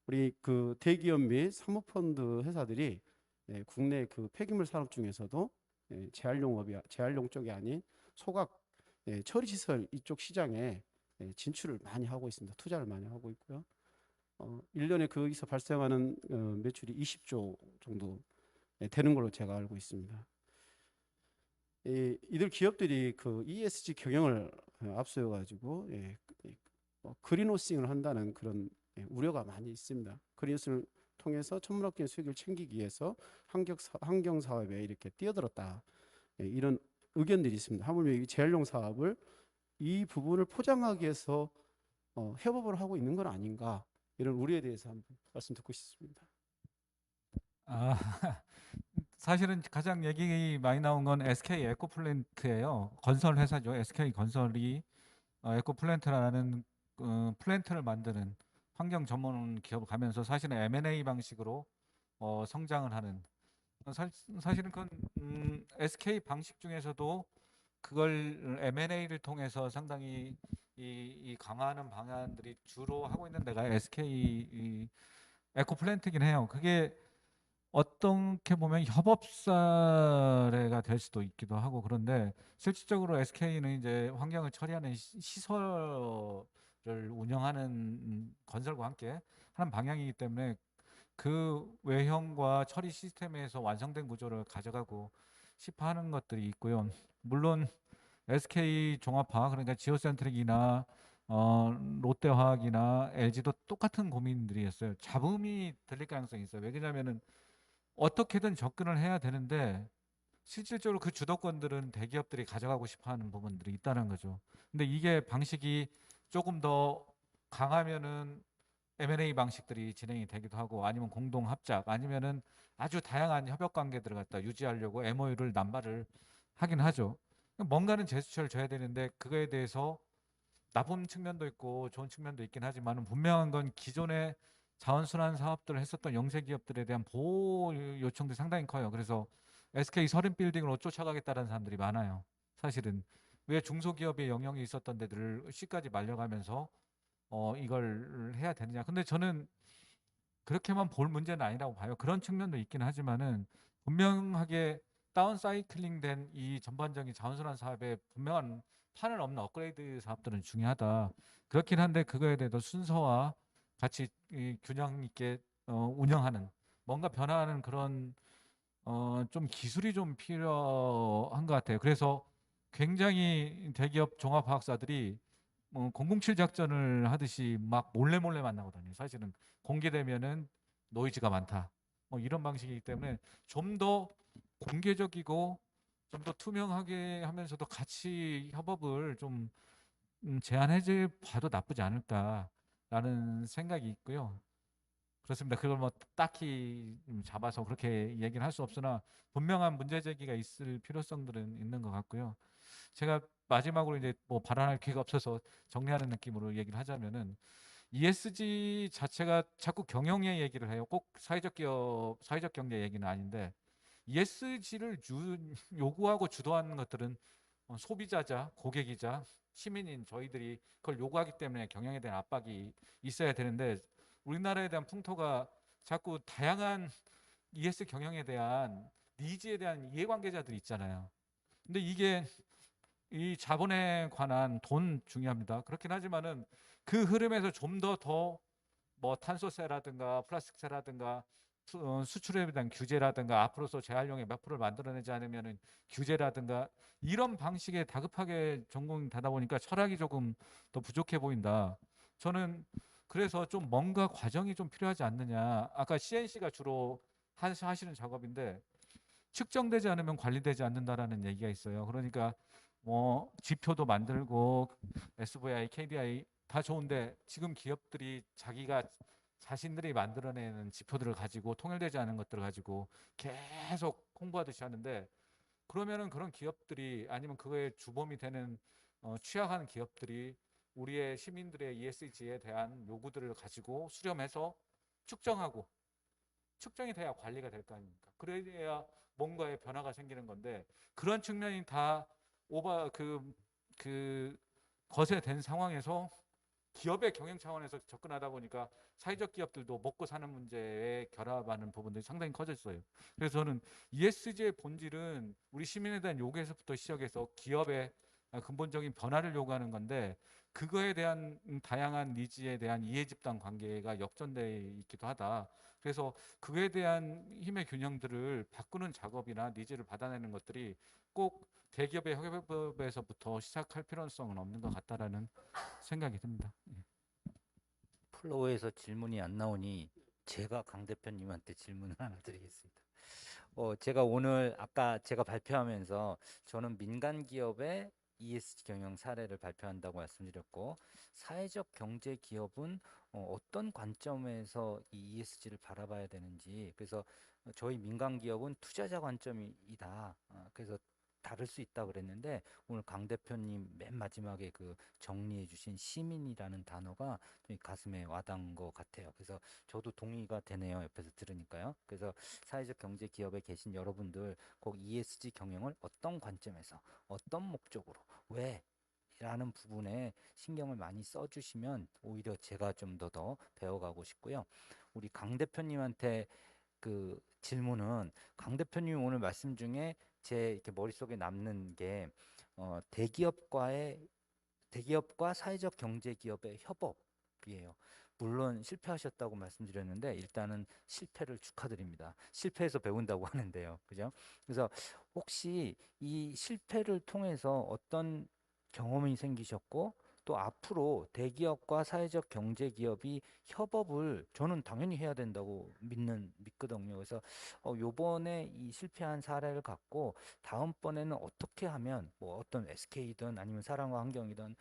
우리 그 대기업 및 사모펀드 회사들이 국내 그 폐기물 산업 중에서도 재활용 쪽이 아닌 소각 처리 시설 이쪽 시장에 진출을 많이 하고 있습니다. 투자를 많이 하고 있고요. 1년에 거기서 발생하는 매출이 20조 정도 되는 걸로 제가 알고 있습니다. 이들 기업들이 그 ESG 경영을 앞세워 가지고 그린워싱을 한다는 그런 우려가 많이 있습니다. 그린워싱을 통해서 천문학적인 수익을 챙기기 위해서 환경 사업에 이렇게 뛰어들었다. 이런 의견들이 있습니다. 하물며 이 재활용 사업을 이 부분을 포장하기 위해서 협업을 하고 있는 건 아닌가, 이런 우려에 대해서 한번 말씀 듣고 싶습니다. 아, 사실은 가장 얘기 많이 나온 건 SK 에코플랜트예요. 건설 회사죠. SK 건설이 에코플랜트라는 플랜트를 만드는 환경 전문 기업을 가면서 사실은 M&A 방식으로 성장을 하는, 사실은 그건 SK 방식 중에서도 그걸 M&A를 통해서 상당히 이 강화하는 방안들이 주로 하고 있는 데가 SK 에코플랜트긴 해요. 그게 어떻게 보면 협업 사례가 될 수도 있기도 하고, 그런데 실질적으로 SK는 이제 환경을 처리하는 시설을 운영하는 건설과 함께 하는 방향이기 때문에 그 외형과 처리 시스템에서 완성된 구조를 가져가고 싶어 하는 것들이 있고요. 물론 SK 종합화, 그러니까 지오센트릭이나 롯데화학이나 LG도 똑같은 고민들이었어요. 잡음이 들릴 가능성이 있어요. 왜냐하면은 어떻게든 접근을 해야 되는데 실질적으로 그 주도권들은 대기업들이 가져가고 싶어하는 부분들이 있다는 거죠. 근데 이게 방식이 조금 더 강하면은 M&A 방식들이 진행이 되기도 하고 아니면 공동 합작 아니면은 아주 다양한 협업 관계들을 갖다 유지하려고 MOU를 남발을 하긴 하죠. 뭔가는 제스처를 줘야 되는데 그거에 대해서 나쁜 측면도 있고 좋은 측면도 있긴 하지만 분명한 건 기존의 자원순환 사업들을 했었던 영세 기업들에 대한 보호 요청도 상당히 커요. 그래서 SK 서린빌딩으로 쫓아가겠다는 사람들이 많아요. 사실은 왜 중소기업의 영역이 있었던 데들을 씨까지 말려가면서 이걸 해야 되느냐. 근데 저는 그렇게만 볼 문제는 아니라고 봐요. 그런 측면도 있긴 하지만은 분명하게 다운 사이클링 된 이 전반적인 자원순환 사업에 분명한 판을 없는 업그레이드 사업들은 중요하다. 그렇긴 한데 그거에 대해서 순서와 같이 이 균형 있게 운영하는 뭔가 변화하는 그런 좀 기술이 좀 필요한 것 같아요. 그래서 굉장히 대기업 종합화학사들이 007 작전을 하듯이 막 몰래 몰래 만나거든요. 사실은 공개되면은 노이즈가 많다. 이런 방식이기 때문에 좀 더 공개적이고 좀 더 투명하게 하면서도 같이 협업을 좀 제한해 봐도 나쁘지 않을까라는 생각이 있고요. 그렇습니다. 그걸 뭐 딱히 잡아서 그렇게 얘기를 할 수 없으나 분명한 문제 제기가 있을 필요성들은 있는 것 같고요. 제가 마지막으로 이제 뭐 발언할 기회가 없어서 정리하는 느낌으로 얘기를 하자면은 ESG 자체가 자꾸 경영의 얘기를 해요. 꼭 사회적 기업, 사회적 경제 얘기는 아닌데 ESG를 요구하고 주도하는 것들은 소비자자, 고객이자 시민인 저희들이 그걸 요구하기 때문에 경영에 대한 압박이 있어야 되는데 우리나라에 대한 풍토가 자꾸 다양한 ES 경영에 대한 니즈에 대한 이해관계자들이 있잖아요. 근데 이게 이 자본에 관한 돈 중요합니다. 그렇긴 하지만은 그 흐름에서 좀 더 뭐 탄소세라든가 플라스틱세라든가 수출에 대한 규제라든가 앞으로서 재활용의 몇 프로를 만들어내지 않으면은 규제라든가 이런 방식에 다급하게 전공되다 보니까 철학이 조금 더 부족해 보인다. 저는 그래서 좀 뭔가 과정이 좀 필요하지 않느냐. 아까 CNC가 주로 하시는 작업인데 측정되지 않으면 관리되지 않는다라는 얘기가 있어요. 그러니까 뭐 지표도 만들고 SVI, KDI 다 좋은데 지금 기업들이 자기가 자신들이 만들어내는 지표들을 가지고 통일되지 않은 것들을 가지고 계속 홍보하듯이 하는데 그러면은 그런 기업들이 아니면 그거에 주범이 되는 취약한 기업들이 우리의 시민들의 ESG에 대한 요구들을 가지고 수렴해서 측정하고 측정이 돼야 관리가 될 거 아닙니까? 그래야 뭔가의 변화가 생기는 건데 그런 측면이 다 오버 그 거세된 상황에서 기업의 경영 차원에서 접근하다 보니까 사회적 기업들도 먹고 사는 문제에 결합하는 부분들이 상당히 커졌어요. 그래서 저는 ESG의 본질은 우리 시민에 대한 요구에서부터 시작해서 기업의 근본적인 변화를 요구하는 건데 그거에 대한 다양한 니즈에 대한 이해 집단 관계가 역전돼 있기도 하다. 그래서 그에 대한 힘의 균형들을 바꾸는 작업이나 니즈를 받아내는 것들이 꼭 대기업의 협업에서부터 시작할 필요성은 없는 것 같다라는 생각이 듭니다. 플로우에서 질문이 안 나오니 제가 강 대표님한테 질문을 하나 드리겠습니다. 제가 오늘 아까 제가 발표하면서 저는 민간 기업의 ESG 경영 사례를 발표한다고 말씀드렸고 사회적 경제 기업은 어떤 관점에서 이 ESG를 바라봐야 되는지 그래서 저희 민간 기업은 투자자 관점이다. 그래서 다를 수 있다 그랬는데 오늘 강 대표님 맨 마지막에 그 정리해 주신 시민이라는 단어가 좀 가슴에 와닿은 것 같아요. 그래서 저도 동의가 되네요. 옆에서 들으니까요. 그래서 사회적 경제 기업에 계신 여러분들 꼭 ESG 경영을 어떤 관점에서 어떤 목적으로 왜 라는 부분에 신경을 많이 써주시면 오히려 제가 좀 더 배워가고 싶고요. 우리 강 대표님한테 그 질문은 강 대표님 오늘 말씀 중에 제 이렇게 머릿속에 남는 게 대기업과 사회적 경제 기업의 협업이에요. 물론 실패하셨다고 말씀드렸는데 일단은 실패를 축하드립니다. 실패해서 배운다고 하는데요. 그죠? 그래서 혹시 이 실패를 통해서 어떤 경험이 생기셨고 또 앞으로 대기업과 사회적 경제 기업이 협업을 저는 당연히 해야 된다고 믿거든요. 그래서 요번에 이 실패한 사례를 갖고 다음번에는 어떻게 하면 뭐 어떤 SK든 아니면 사랑과 환경이든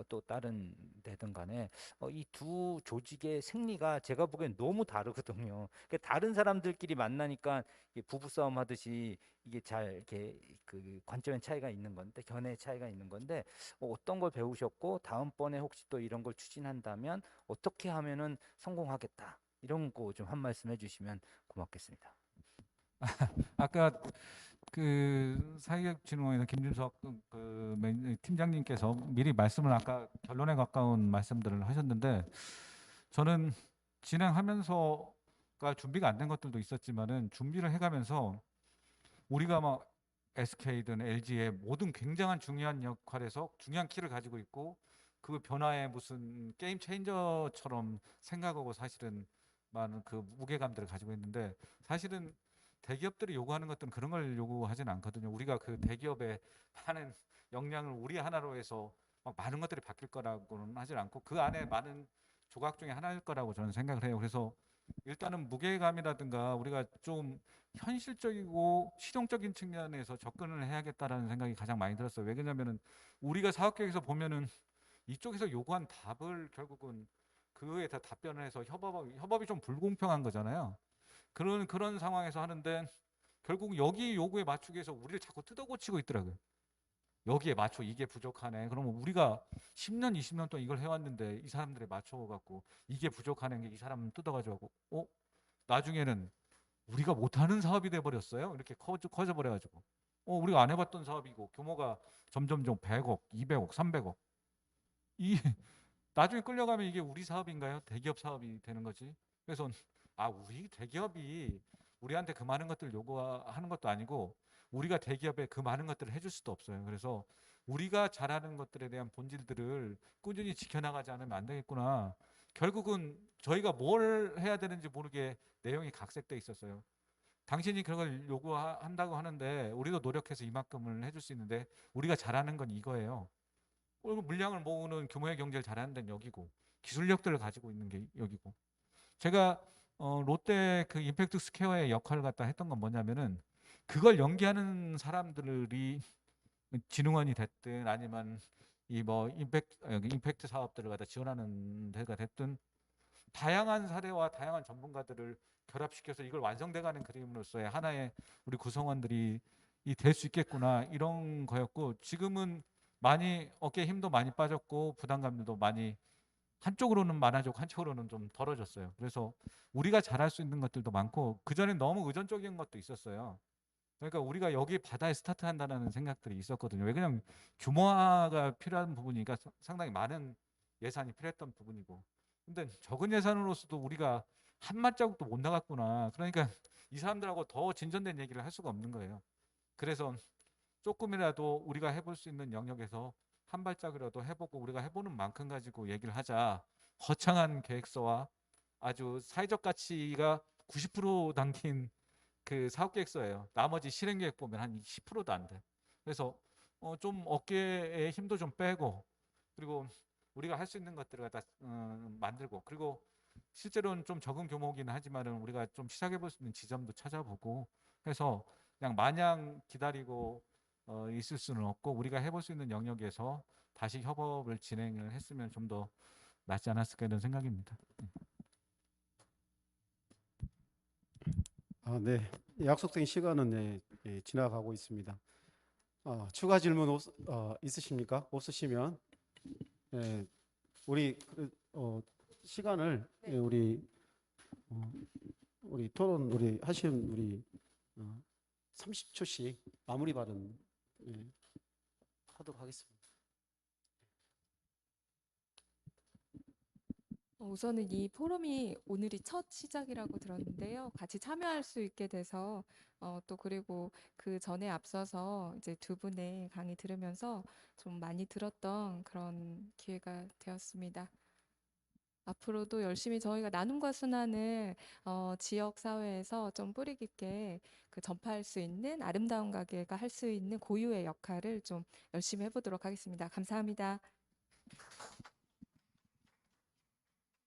또 다른 데든 간에 이 두 조직의 생리가 제가 보기엔 너무 다르거든요. 그러니까 다른 사람들끼리 만나니까 이게 부부싸움 하듯이 이게 잘 이렇게 그 관점의 차이가 있는 건데 견해의 차이가 있는 건데 어떤 걸 배우셨고 다음번에 혹시 또 이런 걸 추진한다면 어떻게 하면은 성공하겠다 이런 거 좀 한 말씀 해주시면 고맙겠습니다. 아까 그 사회복지노원에서 김준석 팀장님께서 미리 말씀을 아까 결론에 가까운 말씀들을 하셨는데 저는 진행하면서가 준비가 안 된 것들도 있었지만은 준비를 해가면서 우리가 막 SK든 LG의 모든 굉장한 중요한 역할에서 중요한 키를 가지고 있고 그 변화의 무슨 게임 체인저처럼 생각하고 사실은 많은 그 무게감들을 가지고 있는데 사실은 대기업들이 요구하는 것들은 그런 걸 요구하진 않거든요. 우리가 그 대기업의 많은 역량을 우리 하나로 해서 막 많은 것들이 바뀔 거라고는 하질 않고 그 안에 많은 조각 중에 하나일 거라고 저는 생각을 해요. 그래서 일단은 무게감이라든가 우리가 좀 현실적이고 실용적인 측면에서 접근을 해야겠다라는 생각이 가장 많이 들었어요. 왜 그러냐면은 우리가 사업계획에서 보면은 이쪽에서 요구한 답을 결국은 그거에 다 답변을 해서 협업이 좀 불공평한 거잖아요. 그런 상황에서 하는데 결국 여기 요구에 맞추기 위해서 우리를 자꾸 뜯어고치고 있더라고요. 여기에 맞춰 이게 부족하네. 그러면 우리가 10년, 20년 동안 이걸 해왔는데 이 사람들에 맞춰갖고 이게 부족하네. 이 사람은 뜯어가지고 나중에는 우리가 못하는 사업이 돼버렸어요. 이렇게 커져버려가지고 우리가 안 해봤던 사업이고 규모가 점점점 100억, 200억, 300억 이 나중에 끌려가면 이게 우리 사업인가요? 대기업 사업이 되는 거지. 그래서 우리 대기업이 우리한테 그 많은 것들을 요구하는 것도 아니고 우리가 대기업에 그 많은 것들을 해줄 수도 없어요. 그래서 우리가 잘하는 것들에 대한 본질들을 꾸준히 지켜나가지 않으면 안 되겠구나. 결국은 저희가 뭘 해야 되는지 모르게 내용이 각색돼 있었어요. 당신이 그걸 요구한다고 하는데 우리도 노력해서 이만큼을 해줄 수 있는데 우리가 잘하는 건 이거예요. 물량을 모으는 규모의 경제를 잘하는 데는 여기고 기술력들을 가지고 있는 게 여기고 제가 롯데 그 임팩트 스퀘어의 역할을 갖다 했던 건 뭐냐면은 그걸 연기하는 사람들이 진흥원이 됐든 아니면 이 뭐 임팩트 사업들을 갖다 지원하는 데가 됐든 다양한 사례와 다양한 전문가들을 결합시켜서 이걸 완성돼가는 그림으로서의 하나의 우리 구성원들이 될 수 있겠구나 이런 거였고 지금은 많이 어깨에 힘도 많이 빠졌고 부담감도 많이 한쪽으로는 많아졌고 한쪽으로는 좀 덜어졌어요. 그래서 우리가 잘할 수 있는 것들도 많고 그전엔 너무 의존적인 것도 있었어요. 그러니까 우리가 여기 바다에 스타트한다는 생각들이 있었거든요. 왜 그냥 규모화가 필요한 부분이니까 상당히 많은 예산이 필요했던 부분이고 근데 적은 예산으로서도 우리가 한 발자국도 못 나갔구나. 그러니까 이 사람들하고 더 진전된 얘기를 할 수가 없는 거예요. 그래서 조금이라도 우리가 해볼 수 있는 영역에서 한 발짝이라도 해보고 우리가 해보는 만큼 가지고 얘기를 하자. 거창한 계획서와 아주 사회적 가치가 90% 담긴 그 사업 계획서예요. 나머지 실행 계획 보면 한 10%도 안 돼. 그래서 좀 어깨에 힘도 좀 빼고 그리고 우리가 할 수 있는 것들을 갖다 만들고 그리고 실제로는 좀 적은 규모이긴 하지만은 우리가 좀 시작해 볼 수 있는 지점도 찾아보고 해서 그냥 마냥 기다리고 있을 수는 없고 우리가 해볼 수 있는 영역에서 다시 협업을 진행을 했으면 좀 더 낫지 않았을까 이런 생각입니다. 네. 약속된 시간은 지나가고 있습니다. 추가 질문 있으십니까? 없으시면 우리 시간을 네. 우리 토론 하신 30초씩 마무리 발언 하도록 하겠습니다. 우선은 이 포럼이 오늘이 첫 시작이라고 들었는데요. 같이 참여할 수 있게 돼서 또 그리고 그 전에 앞서서 이제 두 분의 강의 들으면서 좀 많이 들었던 그런 기회가 되었습니다. 앞으로도 열심히 저희가 나눔과 순환을 지역 사회에서 좀 뿌리 깊게 그 전파할 수 있는 아름다운 가게가 할 수 있는 고유의 역할을 좀 열심히 해보도록 하겠습니다. 감사합니다.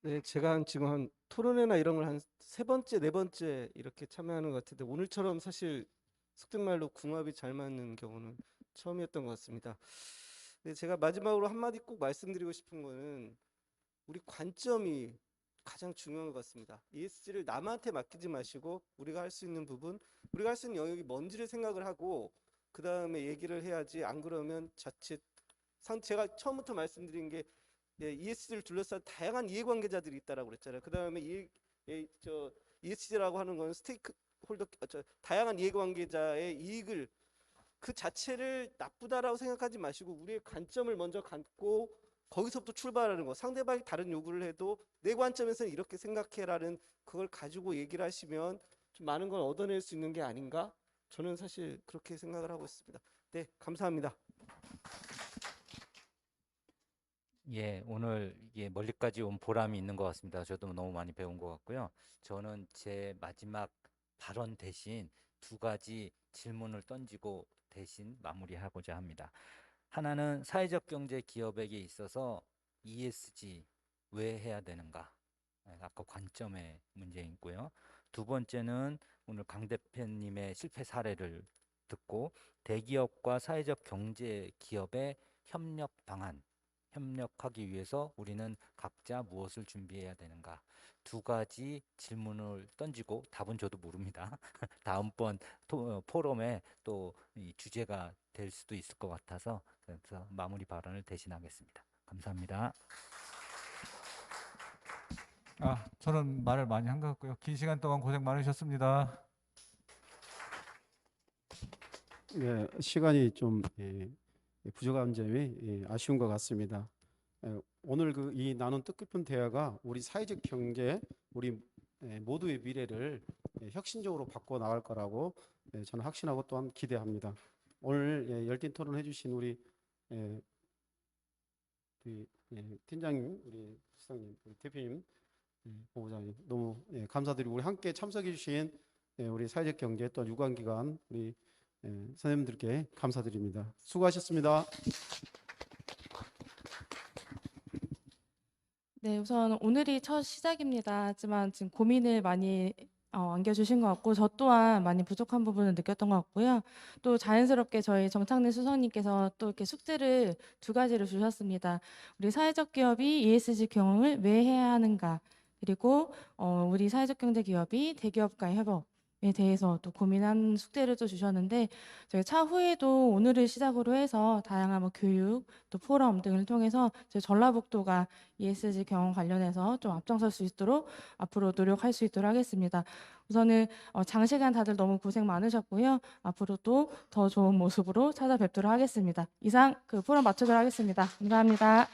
네, 제가 지금 한 토론회나 이런 걸 한 세 번째, 네 번째 이렇게 참여하는 것 같은데 오늘처럼 사실 속된 말로 궁합이 잘 맞는 경우는 처음이었던 것 같습니다. 네, 제가 마지막으로 한마디 꼭 말씀드리고 싶은 거는 우리 관점이 가장 중요한 것 같습니다. ESG를 남한테 맡기지 마시고 우리가 할 수 있는 부분, 우리가 할 수 있는 영역이 뭔지를 생각을 하고 그 다음에 얘기를 해야지. 안 그러면 자칫 제가 처음부터 말씀드린 게 ESG를 둘러싼 다양한 이해관계자들이 있다라고 그랬잖아요. 그 다음에 ESG라고 하는 건 스테이크홀더, 다양한 이해관계자의 이익을 그 자체를 나쁘다라고 생각하지 마시고 우리의 관점을 먼저 갖고 거기서부터 출발하는 거. 상대방이 다른 요구를 해도 내 관점에서는 이렇게 생각해라는 그걸 가지고 얘기를 하시면 좀 많은 걸 얻어낼 수 있는 게 아닌가? 저는 사실 그렇게 생각을 하고 있습니다. 네, 감사합니다. 예, 오늘 멀리까지 온 보람이 있는 것 같습니다. 저도 너무 많이 배운 것 같고요. 저는 제 마지막 발언 대신 두 가지 질문을 던지고 대신 마무리하고자 합니다. 하나는 사회적 경제 기업에게 있어서 ESG 왜 해야 되는가? 아까 관점의 문제이고요. 두 번째는 오늘 강 대표님의 실패 사례를 듣고 대기업과 사회적 경제 기업의 협력 방안, 협력하기 위해서 우리는 각자 무엇을 준비해야 되는가? 두 가지 질문을 던지고 답은 저도 모릅니다. 다음번 포럼에 또 이 주제가 될 수도 있을 것 같아서 그래서 마무리 발언을 대신하겠습니다. 감사합니다. 저는 말을 많이 한 것 같고요. 긴 시간 동안 고생 많으셨습니다. 예, 시간이 좀 부족한 점이 아쉬운 것 같습니다. 오늘 이 나눈 뜻깊은 대화가 우리 사회적 경제, 우리 모두의 미래를 혁신적으로 바꿔 나갈 거라고 저는 확신하고 또한 기대합니다. 오늘 열띤 토론해 주신 우리 팀장님, 우리 시장님, 우리 대표님, 본부장님 너무 감사드리고 우리 함께 참석해 주신 우리 사회적 경제 또 유관기관 우리 선생님들께 감사드립니다. 수고하셨습니다. 네, 우선 오늘이 첫 시작입니다. 하지만 지금 고민을 많이 안겨주신 것 같고 저 또한 많이 부족한 부분을 느꼈던 것 같고요. 또 자연스럽게 저희 정창래 수석님께서 또 이렇게 숙제를 두 가지를 주셨습니다. 우리 사회적 기업이 ESG 경영을 왜 해야 하는가? 그리고 우리 사회적 경제 기업이 대기업과의 협업에 대해서 또 고민한 숙제를 또 주셨는데 저희 차후에도 오늘을 시작으로 해서 다양한 교육 또 포럼 등을 통해서 저희 전라북도가 ESG 경영 관련해서 좀 앞장설 수 있도록 앞으로 노력할 수 있도록 하겠습니다. 우선은 장시간 다들 너무 고생 많으셨고요. 앞으로도 더 좋은 모습으로 찾아뵙도록 하겠습니다. 이상 포럼 마치도록 하겠습니다. 감사합니다.